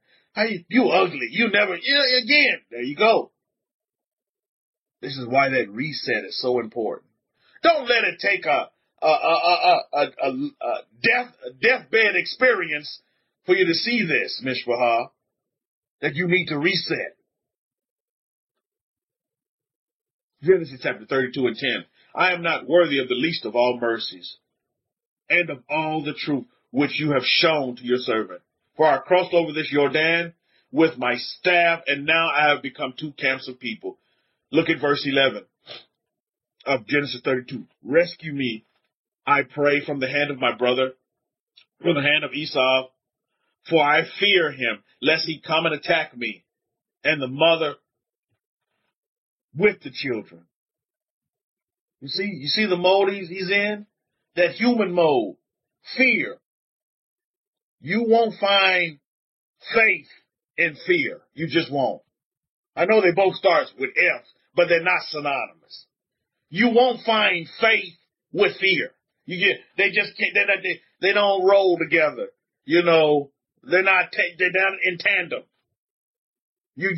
You ugly. You never, again, there you go. This is why that reset is so important. Don't let it take a deathbed experience for you to see this, Mishpachah, that you need to reset. Genesis chapter 32 and 10. I am not worthy of the least of all mercies and of all the truth which you have shown to your servant. For I crossed over this Jordan with my staff, and now I have become two camps of people. Look at verse 11 of Genesis 32. Rescue me, I pray, from the hand of my brother, from the hand of Esau, for I fear him, lest he come and attack me, and the mother with the children. You see the mode he's in? That human mode. Fear. You won't find faith in fear. You just won't. I know they both start with F, but they're not synonymous. You won't find faith with fear. They just can't, they don't roll together. They're not in tandem. You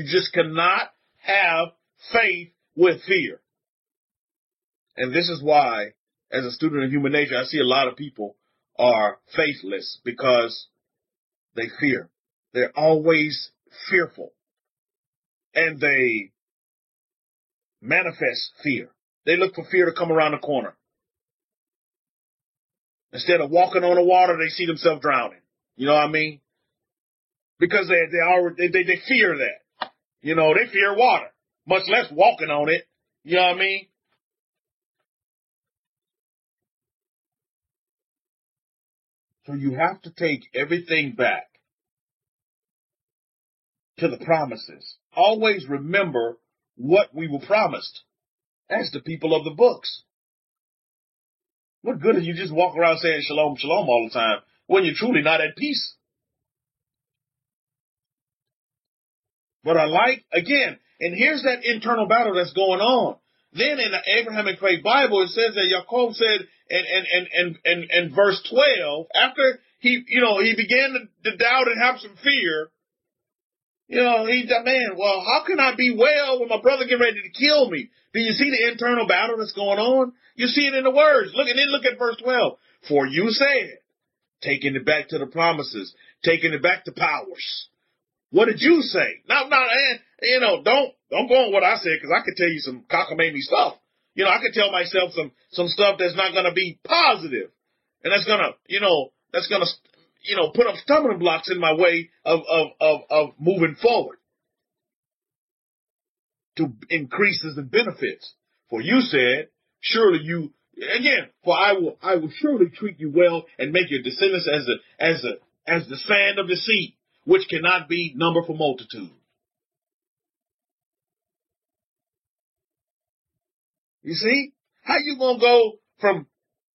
just cannot have faith with fear. And this is why, as a student of human nature, I see a lot of people are faithless because they fear. They're always fearful. And they manifest fear. They look for fear to come around the corner. Instead of walking on the water, they see themselves drowning. You know what I mean? Because they fear that. They fear water, much less walking on it. You know what I mean? So you have to take everything back to the promises. Always remember what we were promised as the people of the books. What good is you just walk around saying shalom, shalom all the time when you're truly not at peace? But I like, again, and here's that internal battle that's going on. Then in the Abrahamic faith Bible, it says that Yaakov said in verse 12, after he began to doubt and have some fear, he said, man, well, how can I be well when my brother get ready to kill me? Do you see the internal battle that's going on? You see it in the words. Look at verse 12. For you said, taking it back to the promises, taking it back to powers. What did you say? Don't go on what I said, because I could tell you some cockamamie stuff. I could tell myself some stuff that's not going to be positive, and that's going to put up stumbling blocks in my way of moving forward to increases and benefits. For you said, surely you, again, for I will surely treat you well and make your descendants as the sand of the sea, which cannot be numbered for multitude. You see? How you gonna go from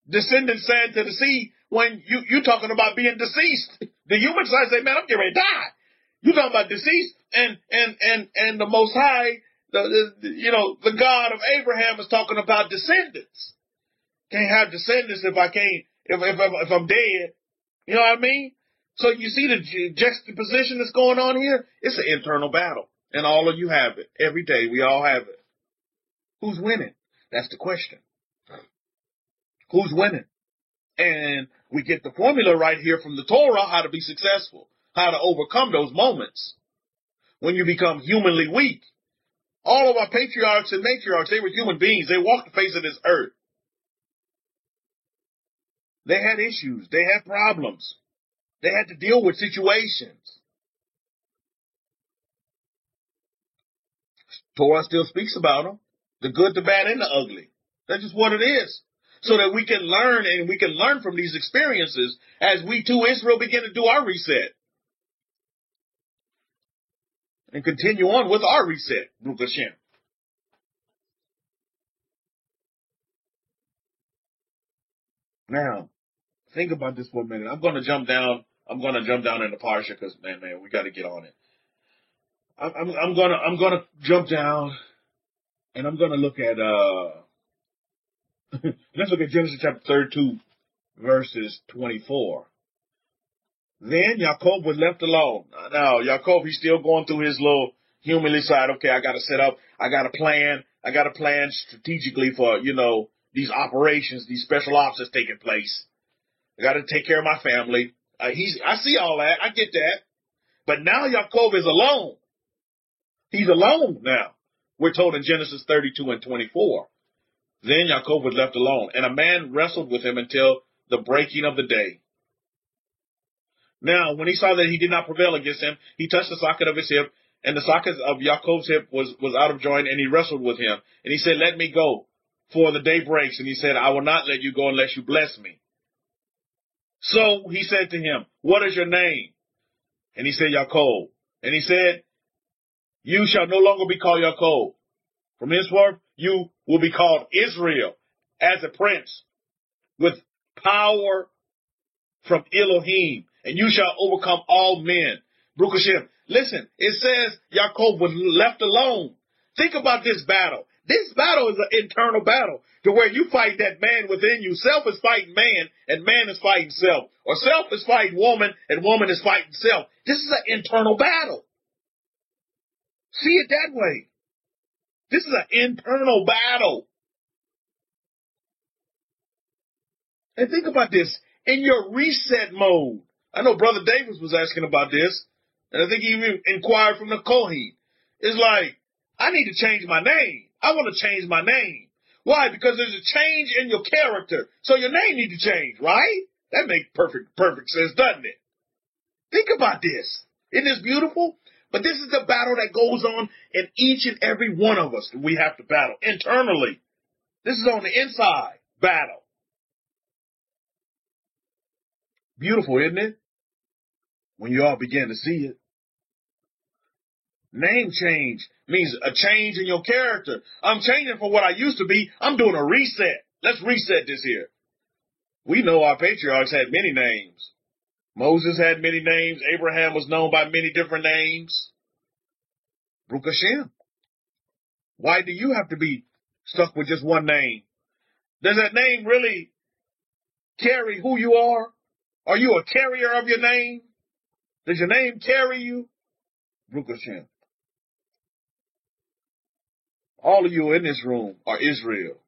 descending sand to the sea when you talking about being deceased? The human side say, man, I'm getting ready to die. You talking about deceased, and the Most High, the God of Abraham is talking about descendants. Can't have descendants if I'm dead. You know what I mean? So you see the juxtaposition that's going on here? It's an internal battle, and all of you have it every day. We all have it. Who's winning? That's the question. Who's winning? And we get the formula right here from the Torah, how to be successful, how to overcome those moments when you become humanly weak. All of our patriarchs and matriarchs, they were human beings. They walked the face of this earth. They had issues. They had problems. They had to deal with situations. Torah still speaks about them. The good, the bad, and the ugly. That's just what it is. So that we can learn, and we can learn from these experiences as we too, Israel, begin to do our reset. And continue on with our reset, Baruch Hashem. Now, think about this for a minute. I'm going to jump down in the parsha because, man, we got to get on it. I'm gonna jump down, and I'm gonna look at let's look at Genesis chapter 32, verses 24. Then Yaakov was left alone. Now Yaakov, he's still going through his little humanly side. Okay, I got to set up. I got to plan strategically for these operations, these special ops that's taking place. I got to take care of my family. I see all that. I get that. But now Yaakov is alone. He's alone now. We're told in Genesis 32 and 24. Then Yaakov was left alone, and a man wrestled with him until the breaking of the day. Now, when he saw that he did not prevail against him, he touched the socket of his hip, and the socket of Yaakov's hip was out of joint, and he wrestled with him. And he said, let me go, for the day breaks. And he said, I will not let you go unless you bless me. So he said to him, what is your name? And he said, Yaakov. And he said, you shall no longer be called Yaakov. From henceforth, you will be called Israel, as a prince, with power from Elohim, and you shall overcome all men. Baruch Hashem. Listen, it says Yaakov was left alone. Think about this battle. This battle is an internal battle, to where you fight that man within you. Self is fighting man, and man is fighting self. Or self is fighting woman, and woman is fighting self. This is an internal battle. See it that way. This is an internal battle. And think about this. In your reset mode, I know Brother Davis was asking about this, and I think he even inquired from the Kohen. It's like, I need to change my name. I want to change my name. Why? Because there's a change in your character. So your name needs to change, right? That makes perfect sense, doesn't it? Think about this. Isn't this beautiful? But this is the battle that goes on in each and every one of us that we have to battle internally. This is on the inside battle. Beautiful, isn't it? When you all begin to see it. Name change means a change in your character. I'm changing from what I used to be. I'm doing a reset. Let's reset this here. We know our patriarchs had many names. Moses had many names. Abraham was known by many different names. Baruch Hashem. Why do you have to be stuck with just one name? Does that name really carry who you are? Are you a carrier of your name? Does your name carry you? Baruch Hashem. All of you in this room are Israel.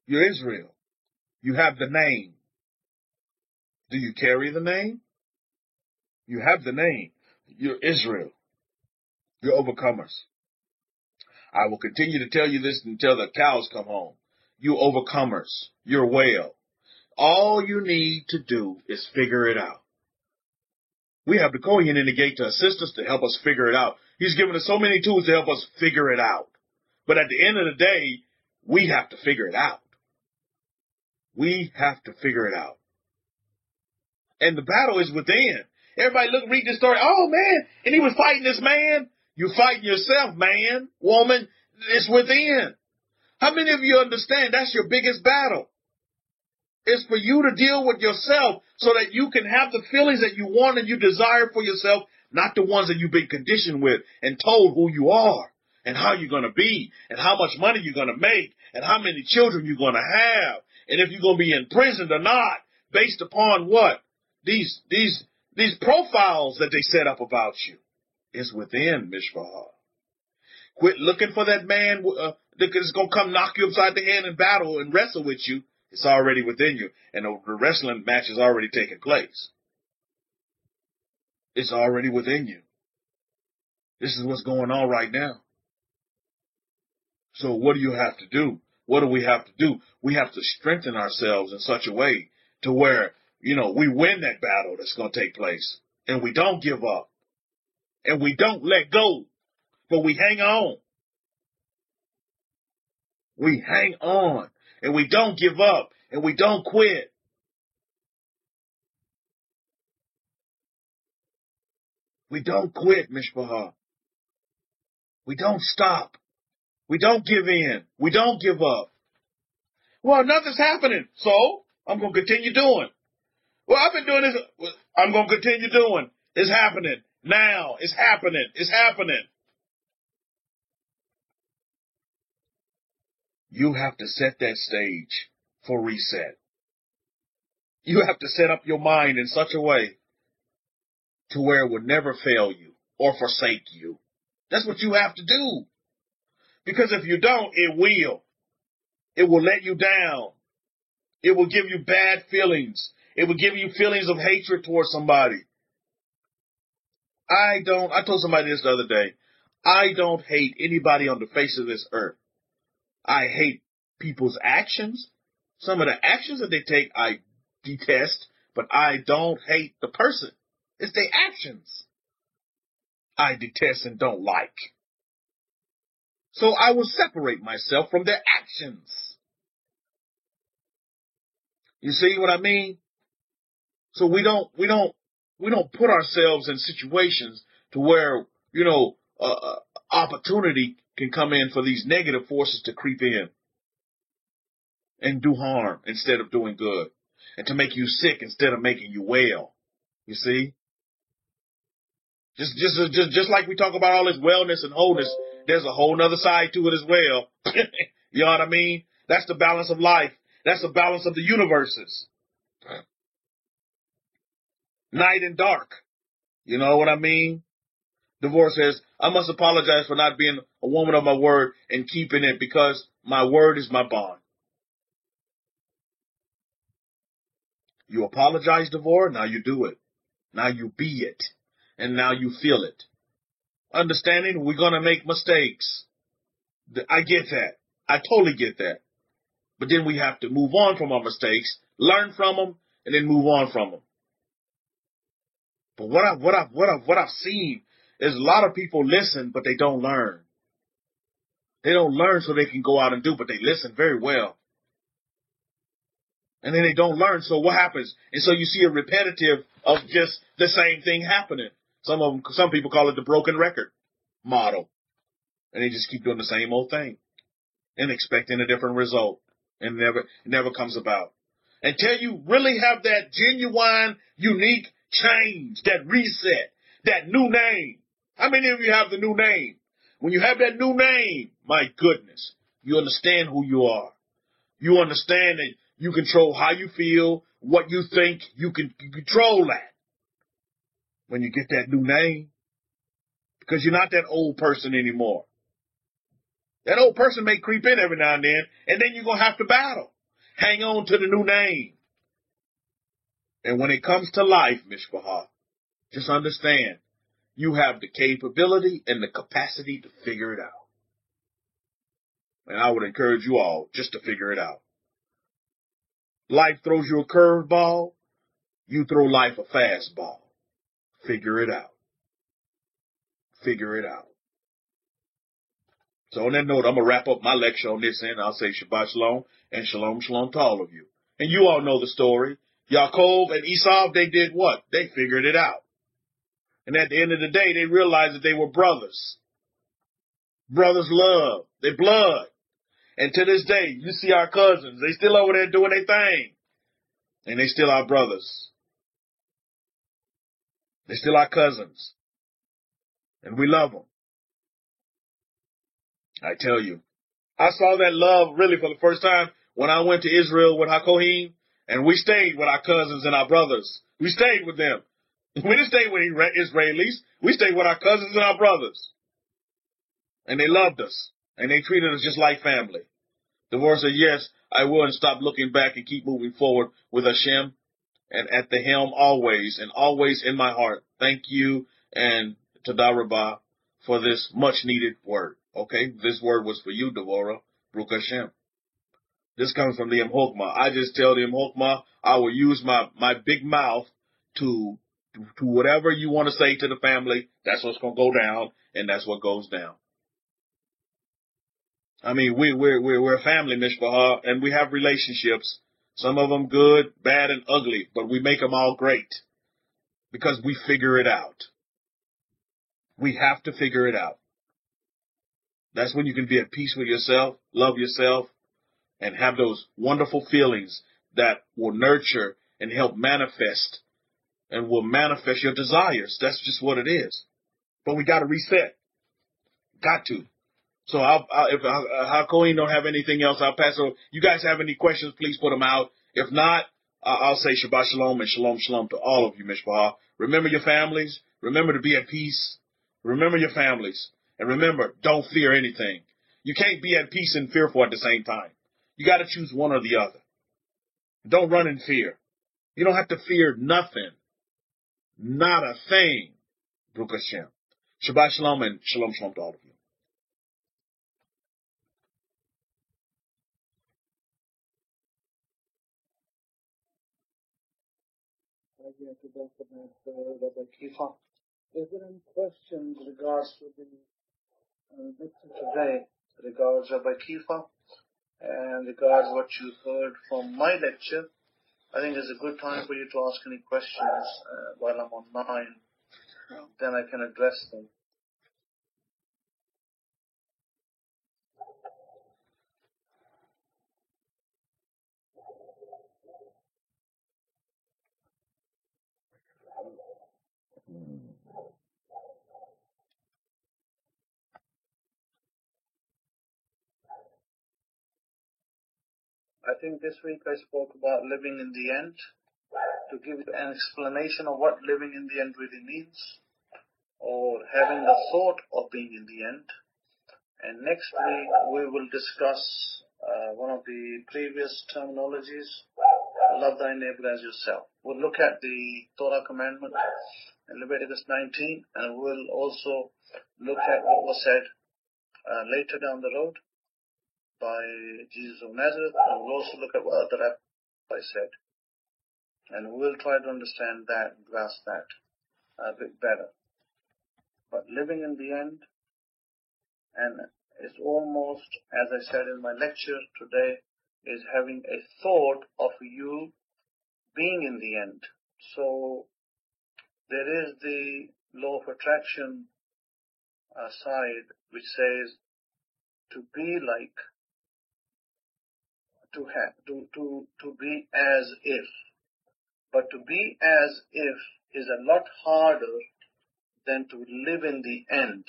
You're Israel. You have the name. Do you carry the name? You have the name. You're Israel. You're overcomers. I will continue to tell you this until the cows come home. You overcomers. You're well. All you need to do is figure it out. We have the Kohen in the gate to assist us, to help us figure it out. He's given us so many tools to help us figure it out. But at the end of the day, we have to figure it out. We have to figure it out. And the battle is within. Everybody read this story. Oh, man, and he was fighting this man. You're fighting yourself, man, woman. It's within. How many of you understand that's your biggest battle? It's for you to deal with yourself so that you can have the feelings that you want and you desire for yourself, not the ones that you've been conditioned with and told who you are and how you're going to be and how much money you're going to make and how many children you're going to have and if you're going to be imprisoned or not, based upon what? These profiles that they set up about you. Is within, Mishpah. Quit looking for that man that's going to come knock you upside the head in battle and wrestle with you. It's already within you. And the wrestling match has already taken place. It's already within you. This is what's going on right now. So what do you have to do? What do we have to do? We have to strengthen ourselves in such a way to where, we win that battle that's going to take place. And we don't give up. And we don't let go. But we hang on. We hang on. And we don't give up. And we don't quit. We don't quit, Mishpachah. We don't stop. We don't give in. We don't give up. Well, nothing's happening, so I'm going to continue doing. Well, I've been doing this. I'm going to continue doing. It's happening. Now. It's happening. It's happening. You have to set that stage for reset. You have to set up your mind in such a way to where it would never fail you or forsake you. That's what you have to do. Because if you don't, it will. It will let you down. It will give you bad feelings. It will give you feelings of hatred towards somebody. I told somebody this the other day. I don't hate anybody on the face of this earth. I hate people's actions. Some of the actions that they take, I detest, but I don't hate the person. It's their actions I detest and don't like. So I will separate myself from their actions. You see what I mean? So we don't put ourselves in situations to where, opportunity can come in for these negative forces to creep in and do harm instead of doing good, and to make you sick instead of making you well. You see? Just like we talk about all this wellness and wholeness, there's a whole nother side to it as well. You know what I mean? That's the balance of life. That's the balance of the universes. Night and dark. You know what I mean? Divorce says, I must apologize for not being a woman of my word and keeping it because my word is my bond. You apologize, Devorah, now you do it. Now you be it. And now you feel it. Understanding we're going to make mistakes. I get that. I totally get that. But then we have to move on from our mistakes, learn from them, and then move on from them. But what I've seen is a lot of people listen, but they don't learn. They don't learn so they can go out and do, but they listen very well. And then they don't learn, so what happens? And so you see a repetitive of just the same thing happening. Some people call it the broken record model. And they just keep doing the same old thing and expecting a different result. And it never comes about. Until you really have that genuine, unique change, that reset, that new name. How many of you have the new name? When you have that new name, my goodness, you understand who you are. You understand that you control how you feel, what you think. You can control that when you get that new name. Because you're not that old person anymore. That old person may creep in every now and then you're going to have to battle. Hang on to the new name. And when it comes to life, Mishpachah, just understand, you have the capability and the capacity to figure it out. And I would encourage you all just to figure it out. Life throws you a curveball, you throw life a fastball. Figure it out. Figure it out. So on that note, I'm going to wrap up my lecture on this end. I'll say Shabbat Shalom and Shalom Shalom to all of you. And you all know the story. Yaakov and Esau, they did what? They figured it out. And at the end of the day, they realized that they were brothers. Brothers love. They blood. And to this day, you see our cousins. They still over there doing their thing. And they still our brothers. They still our cousins. And we love them. I tell you. I saw that love really for the first time when I went to Israel with HaKohim. And we stayed with our cousins and our brothers. We stayed with them. We didn't stay with Israelis. We stayed with our cousins and our brothers. And they loved us. And they treated us just like family. Devorah said, yes, I will, and stop looking back and keep moving forward with Hashem and at the helm always, and always in my heart. Thank you and Todah Rabbah for this much needed word. Okay, this word was for you, Devorah. Baruch Hashem. This comes from the Imhokma. I just tell the Imhokma I will use my big mouth to whatever you want to say to the family. That's what's going to go down, and that's what goes down. I mean, we're a family, Mishpachah, and we have relationships. Some of them good, bad, and ugly, but we make them all great because we figure it out. We have to figure it out. That's when you can be at peace with yourself, love yourself, and have those wonderful feelings that will nurture and help manifest and will manifest your desires. That's just what it is. But we got to reset. Got to. So if Hakoin don't have anything else, I'll pass it over. You guys have any questions, please put them out. If not, I'll say Shabbat Shalom and Shalom Shalom to all of you, Mishpachah. Remember your families. Remember to be at peace. Remember your families. And remember, don't fear anything. You can't be at peace and fearful at the same time. You got to choose one or the other. Don't run in fear. You don't have to fear nothing. Not a thing. Baruch Hashem. Shabbat Shalom and Shalom Shalom to all of you. Is there any questions regards to the lecture today, regards Rabbi Kifa, and regards what you heard from my lecture? I think it's a good time for you to ask any questions while I'm online. Then I can address them. I think this week I spoke about living in the end, to give you an explanation of what living in the end really means, or having the thought of being in the end. And next week we will discuss one of the previous terminologies, love thy neighbor as yourself. We'll look at the Torah commandment in Leviticus 19, and we'll also look at what was said later down the road by Jesus of Nazareth, and we'll also look at what other rabbis said. And we'll try to understand that and grasp that a bit better. But living in the end, and it's almost, as I said in my lecture today, is having a thought of you being in the end. So there is the law of attraction side, which says to be like, to be as if. But to be as if is a lot harder than to live in the end.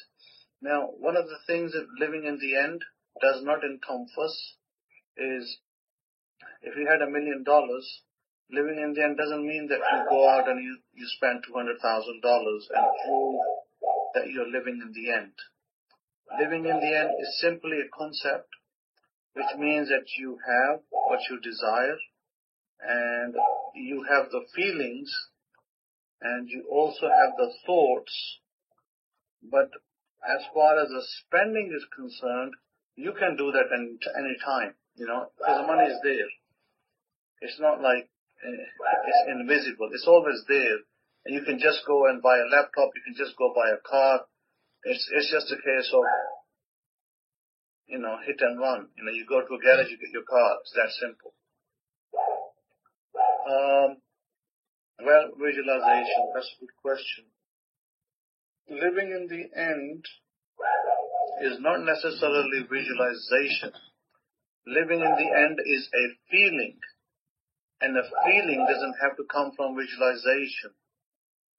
Now, one of the things that living in the end does not encompass is, if you had $1 million, living in the end doesn't mean that you go out and you spend $200,000 and prove that you're living in the end. Living in the end is simply a concept which means that you have what you desire, and you have the feelings, and you also have the thoughts. But as far as the spending is concerned, you can do that any time, because the money is there. It's not like it's invisible. It's always there. And you can just go and buy a laptop. You can just go buy a car. It's just a case of, hit and run. You go to a garage, you get your car. It's that simple. Well, visualization, that's a good question. Living in the end is not necessarily visualization. Living in the end is a feeling. And a feeling doesn't have to come from visualization.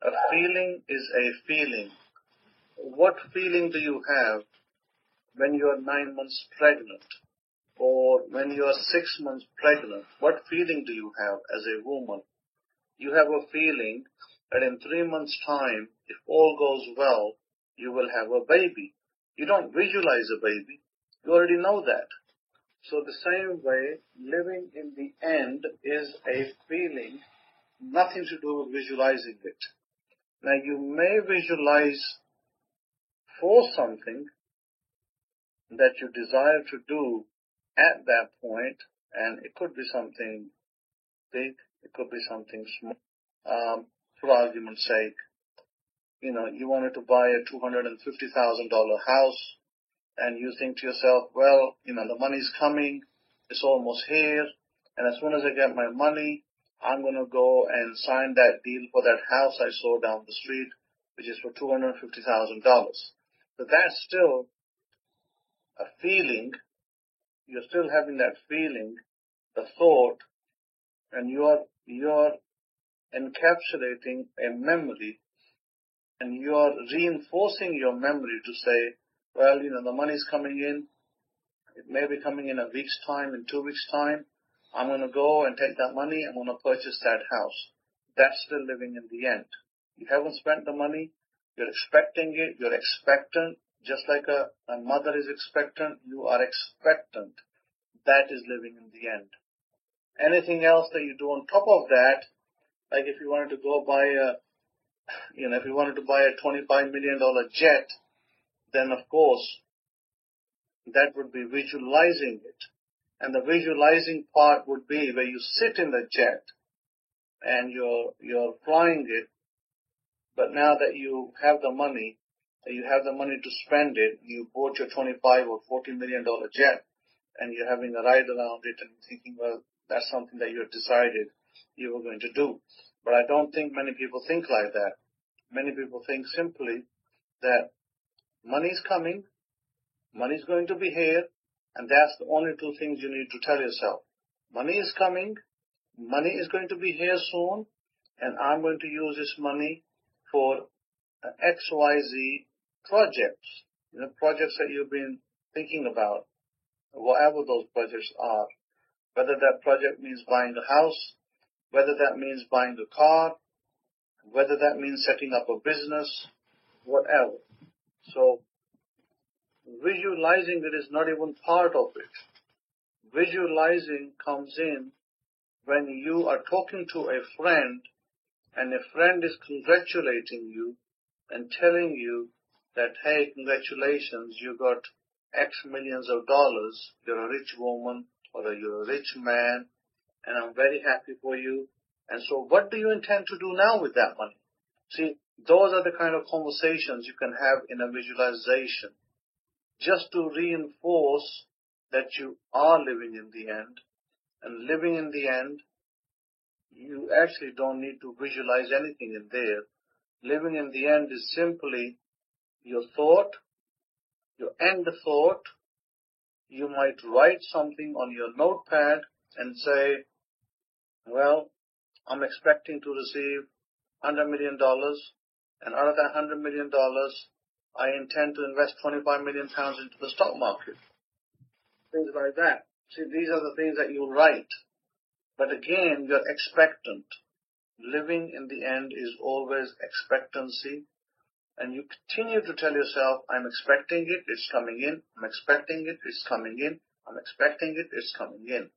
A feeling is a feeling. What feeling do you have when you are 9 months pregnant? Or when you are 6 months pregnant? What feeling do you have as a woman? You have a feeling that in 3 months' time, if all goes well, you will have a baby. You don't visualize a baby. You already know that. So the same way, living in the end is a feeling, nothing to do with visualizing it. Now, you may visualize for something that you desire to do at that point, And it could be something big, it could be something small. For argument's sake, you wanted to buy a $250,000 house, and you think to yourself, well, the money's coming, it's almost here, and as soon as I get my money, I'm going to go and sign that deal for that house I saw down the street, which is for $250,000. But that's still a feeling. You're still having that feeling, the thought, and you're encapsulating a memory, and you're reinforcing your memory to say, well, the money's coming in. It may be coming in a week's time, in 2 weeks' time. I'm going to go and take that money. I'm going to purchase that house. That's still living in the end. You haven't spent the money. You're expecting it. You're expectant. Just like a mother is expectant, you are expectant. That is living in the end. Anything else that you do on top of that, like if you wanted to go buy if you wanted to buy a $25 million jet, then of course, that would be visualizing it. And the visualizing part would be where you sit in the jet and you're flying it, but now that you have the money to spend it, you bought your $25 or $40 million jet, and you're having a ride around it and thinking, well, that's something that you had decided you were going to do. But I don't think many people think like that. Many people think simply that money's coming, money's going to be here, and that's the only two things you need to tell yourself. Money is coming, money is going to be here soon, and I'm going to use this money for XYZ projects, projects that you've been thinking about, whatever those projects are. Whether that project means buying a house, whether that means buying a car, whether that means setting up a business, whatever. So, visualizing it is not even part of it. Visualizing comes in when you are talking to a friend and a friend is congratulating you and telling you that, hey, congratulations, you got X millions of dollars, you're a rich woman or you're a rich man, and I'm very happy for you. And so what do you intend to do now with that money? See, those are the kind of conversations you can have in a visualization, just to reinforce that you are living in the end. And living in the end, you actually don't need to visualize anything in there. Living in the end is simply your thought, your end thought. You might write something on your notepad and say, well, I'm expecting to receive $100 million, and out of that $100 million, I intend to invest 25 million pounds into the stock market. Things like that. See, these are the things that you write. But again, you're expectant. Living in the end is always expectancy. And you continue to tell yourself, I'm expecting it, it's coming in. I'm expecting it, it's coming in. I'm expecting it, it's coming in.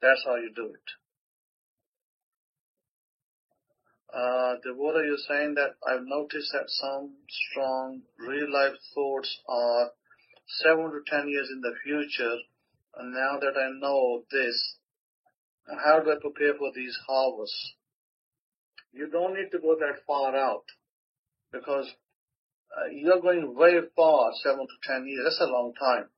That's how you do it. Deborah, you're saying that I've noticed that some strong real-life thoughts are 7 to 10 years in the future, and now that I know this, how do I prepare for these harvests? You don't need to go that far out, because you're going way far, 7 to 10 years. That's a long time.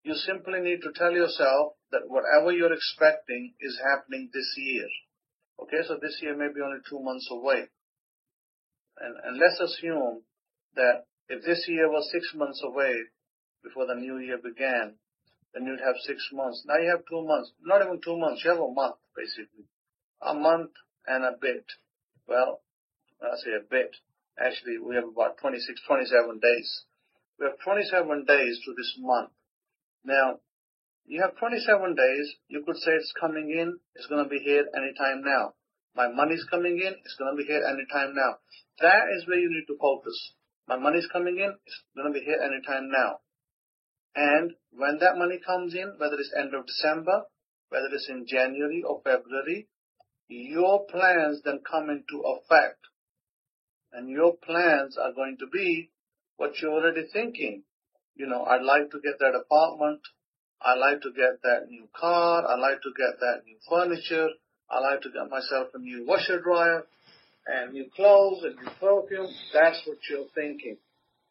You simply need to tell yourself that whatever you're expecting is happening this year. Okay, so this year may be only 2 months away. And let's assume that if this year was 6 months away before the new year began, then you'd have 6 months. Now you have 2 months. Not even 2 months. You have a month, basically. A month and a bit. Well, I say a bit. Actually, we have about 26, 27 days. We have 27 days to this month. Now, you have 27 days. You could say it's coming in. It's going to be here anytime now. My money's coming in. It's going to be here anytime now. That is where you need to focus. My money's coming in. It's going to be here anytime now. And when that money comes in, whether it's end of December, whether it's in January or February, your plans then come into effect. And your plans are going to be what you're already thinking. I'd like to get that apartment. I like to get that new car. I like to get that new furniture. I like to get myself a new washer dryer and new clothes and new perfume. That's what you're thinking.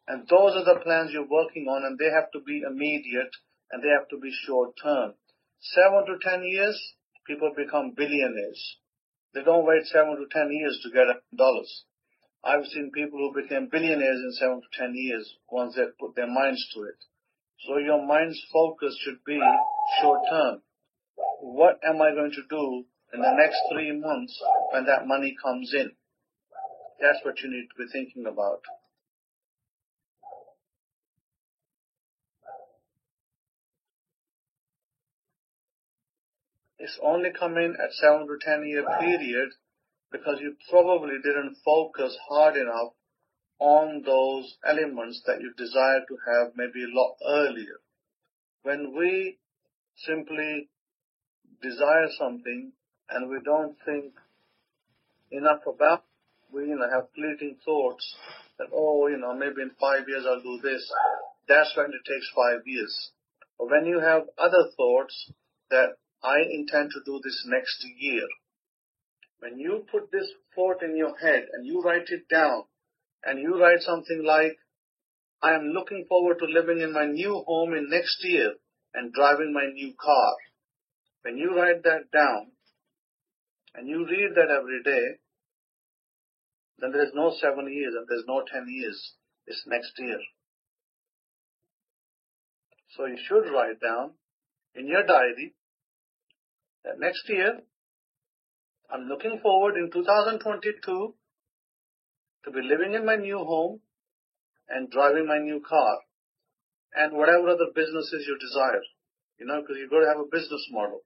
And those are the plans you're working on, and they have to be immediate and they have to be short term. 7 to 10 years, people become billionaires. They don't wait 7 to 10 years to get dollars. I've seen people who became billionaires in 7 to 10 years once they put their minds to it. So your mind's focus should be short term. What am I going to do in the next 3 months when that money comes in? That's what you need to be thinking about. It's only come in at 7 to 10 year period because you probably didn't focus hard enough on those elements that you desire to have maybe a lot earlier. When we simply desire something and we don't think enough about it, we have fleeting thoughts that, maybe in 5 years I'll do this. That's when it takes 5 years. But when you have other thoughts that I intend to do this next year, when you put this thought in your head and you write it down and you write something like, I am looking forward to living in my new home in next year and driving my new car. When you write that down and you read that every day, then there is no 7 years and there's no 10 years. It's next year. So you should write down in your diary that next year, I'm looking forward in 2022 to be living in my new home and driving my new car and whatever other businesses you desire, because you've got to have a business model,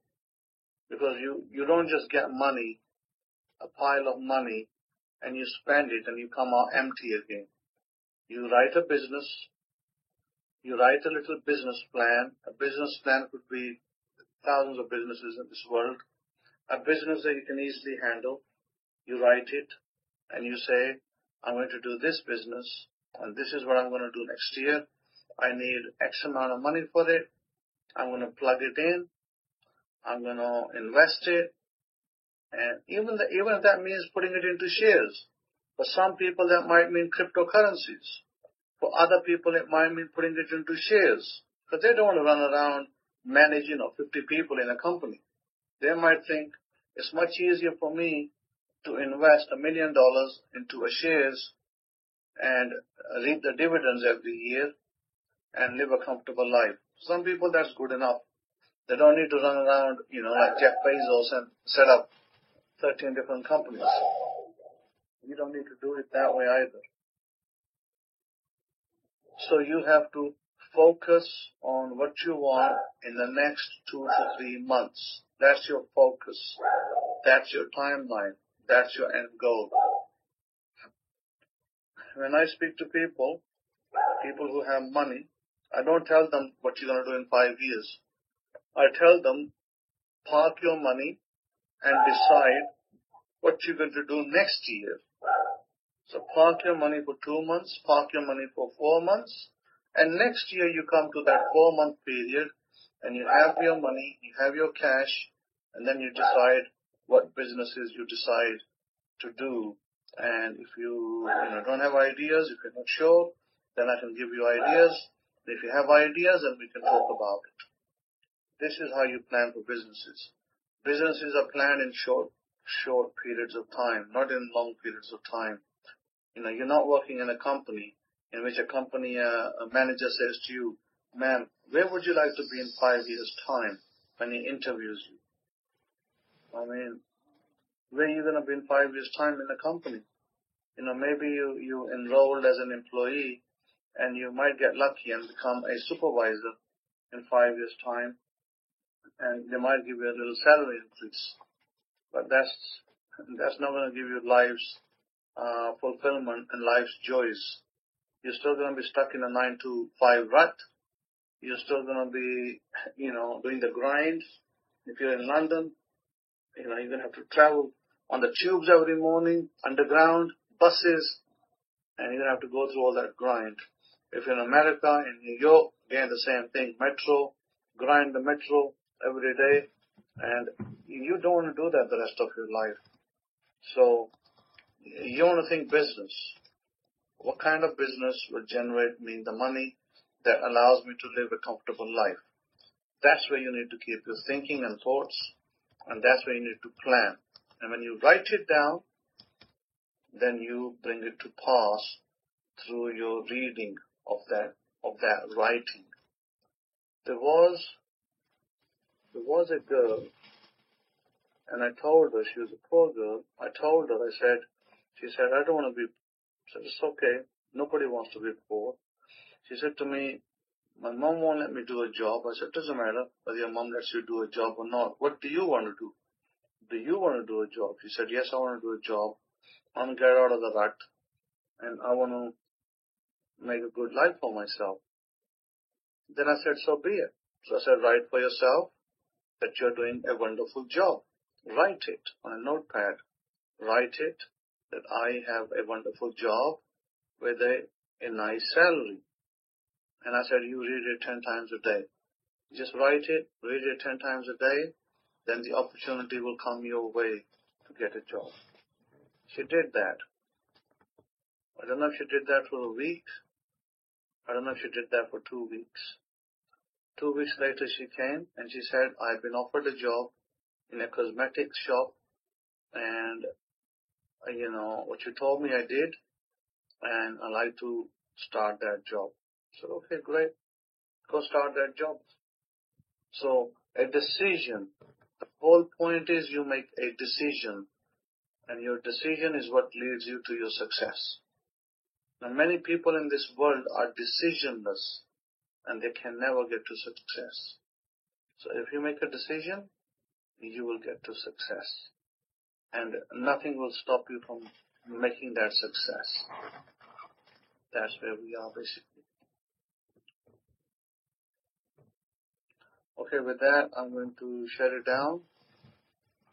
because you don't just get money, a pile of money, and you spend it and you come out empty again. You write a business, you write a little business plan. A business plan could be thousands of businesses in this world. A business that you can easily handle. You write it and you say, I'm going to do this business and this is what I'm going to do next year. I need X amount of money for it. I'm going to plug it in. I'm going to invest it. And even if that means putting it into shares. For some people that might mean cryptocurrencies. For other people it might mean putting it into shares. Because they don't want to run around manage 50 people in a company. They might think it's much easier for me to invest $1 million into a shares and reap the dividends every year and live a comfortable life. Some people that's good enough. They don't need to run around, like Jeff Bezos and set up 13 different companies. You don't need to do it that way either. So you have to focus on what you want in the next 2 to 3 months. That's your focus. That's your timeline. That's your end goal. When I speak to people who have money, I don't tell them what you're going to do in 5 years. I tell them, park your money and decide what you're going to do next year. So park your money for 2 months, park your money for 4 months, and next year you come to that 4-month period and you have your money, you have your cash, and then you decide what businesses you decide to do. And if you don't have ideas, if you're not sure, then I can give you ideas. If you have ideas, then we can talk about it. This is how you plan for businesses. Businesses are planned in short periods of time, not in long periods of time. You're not working in a company in which a manager says to you, ma'am, where would you like to be in 5 years' time when he interviews you? Where are you going to be in 5 years' time in a company? Maybe you enrolled as an employee and you might get lucky and become a supervisor in 5 years' time, and they might give you a little salary increase. But that's not going to give you life's fulfillment and life's joys. You're still going to be stuck in a 9 to 5 rut. You're still going to be, doing the grind. If you're in London, you're going to have to travel on the tubes every morning, underground, buses, and you're going to have to go through all that grind. If in America, in New York, again the same thing, metro, grind the metro every day, and you don't want to do that the rest of your life. So you want to think business. What kind of business will generate me the money that allows me to live a comfortable life? That's where you need to keep your thinking and thoughts, and that's where you need to plan. And when you write it down, then you bring it to pass through your reading of that writing. There was a girl, and I told her, she was a poor girl. I told her, she said, I don't want to be. I said, it's okay. Nobody wants to be poor. She said to me, my mom won't let me do a job. I said, it doesn't matter whether your mom lets you do a job or not. What do you want to do? Do you want to do a job? She said, yes, I want to do a job. I want to get out of the rut, and I want to make a good life for myself. Then I said, so be it. So I said, write for yourself that you're doing a wonderful job. Write it on a notepad. Write it that I have a wonderful job with a nice salary. And I said, you read it 10 times a day. Just write it, read it 10 times a day, then the opportunity will come your way to get a job. She did that. I don't know if she did that for a week. I don't know if she did that for 2 weeks. 2 weeks later she came and she said, I've been offered a job in a cosmetics shop, and what you told me I did, and I'd like to start that job. I said, okay, great. Go start that job. So a decision, the whole point is you make a decision, and your decision is what leads you to your success. Now many people in this world are decisionless, and they can never get to success. So if you make a decision, you will get to success. And nothing will stop you from making that success. That's where we are basically. Okay, with that, I'm going to shut it down.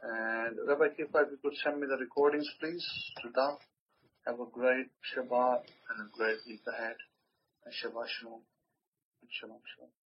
And Rabbi Kifa, if you could send me the recordings, please. Sudha, have a great Shabbat and a great week ahead. And Shabbat Shalom. And Shalom Shalom.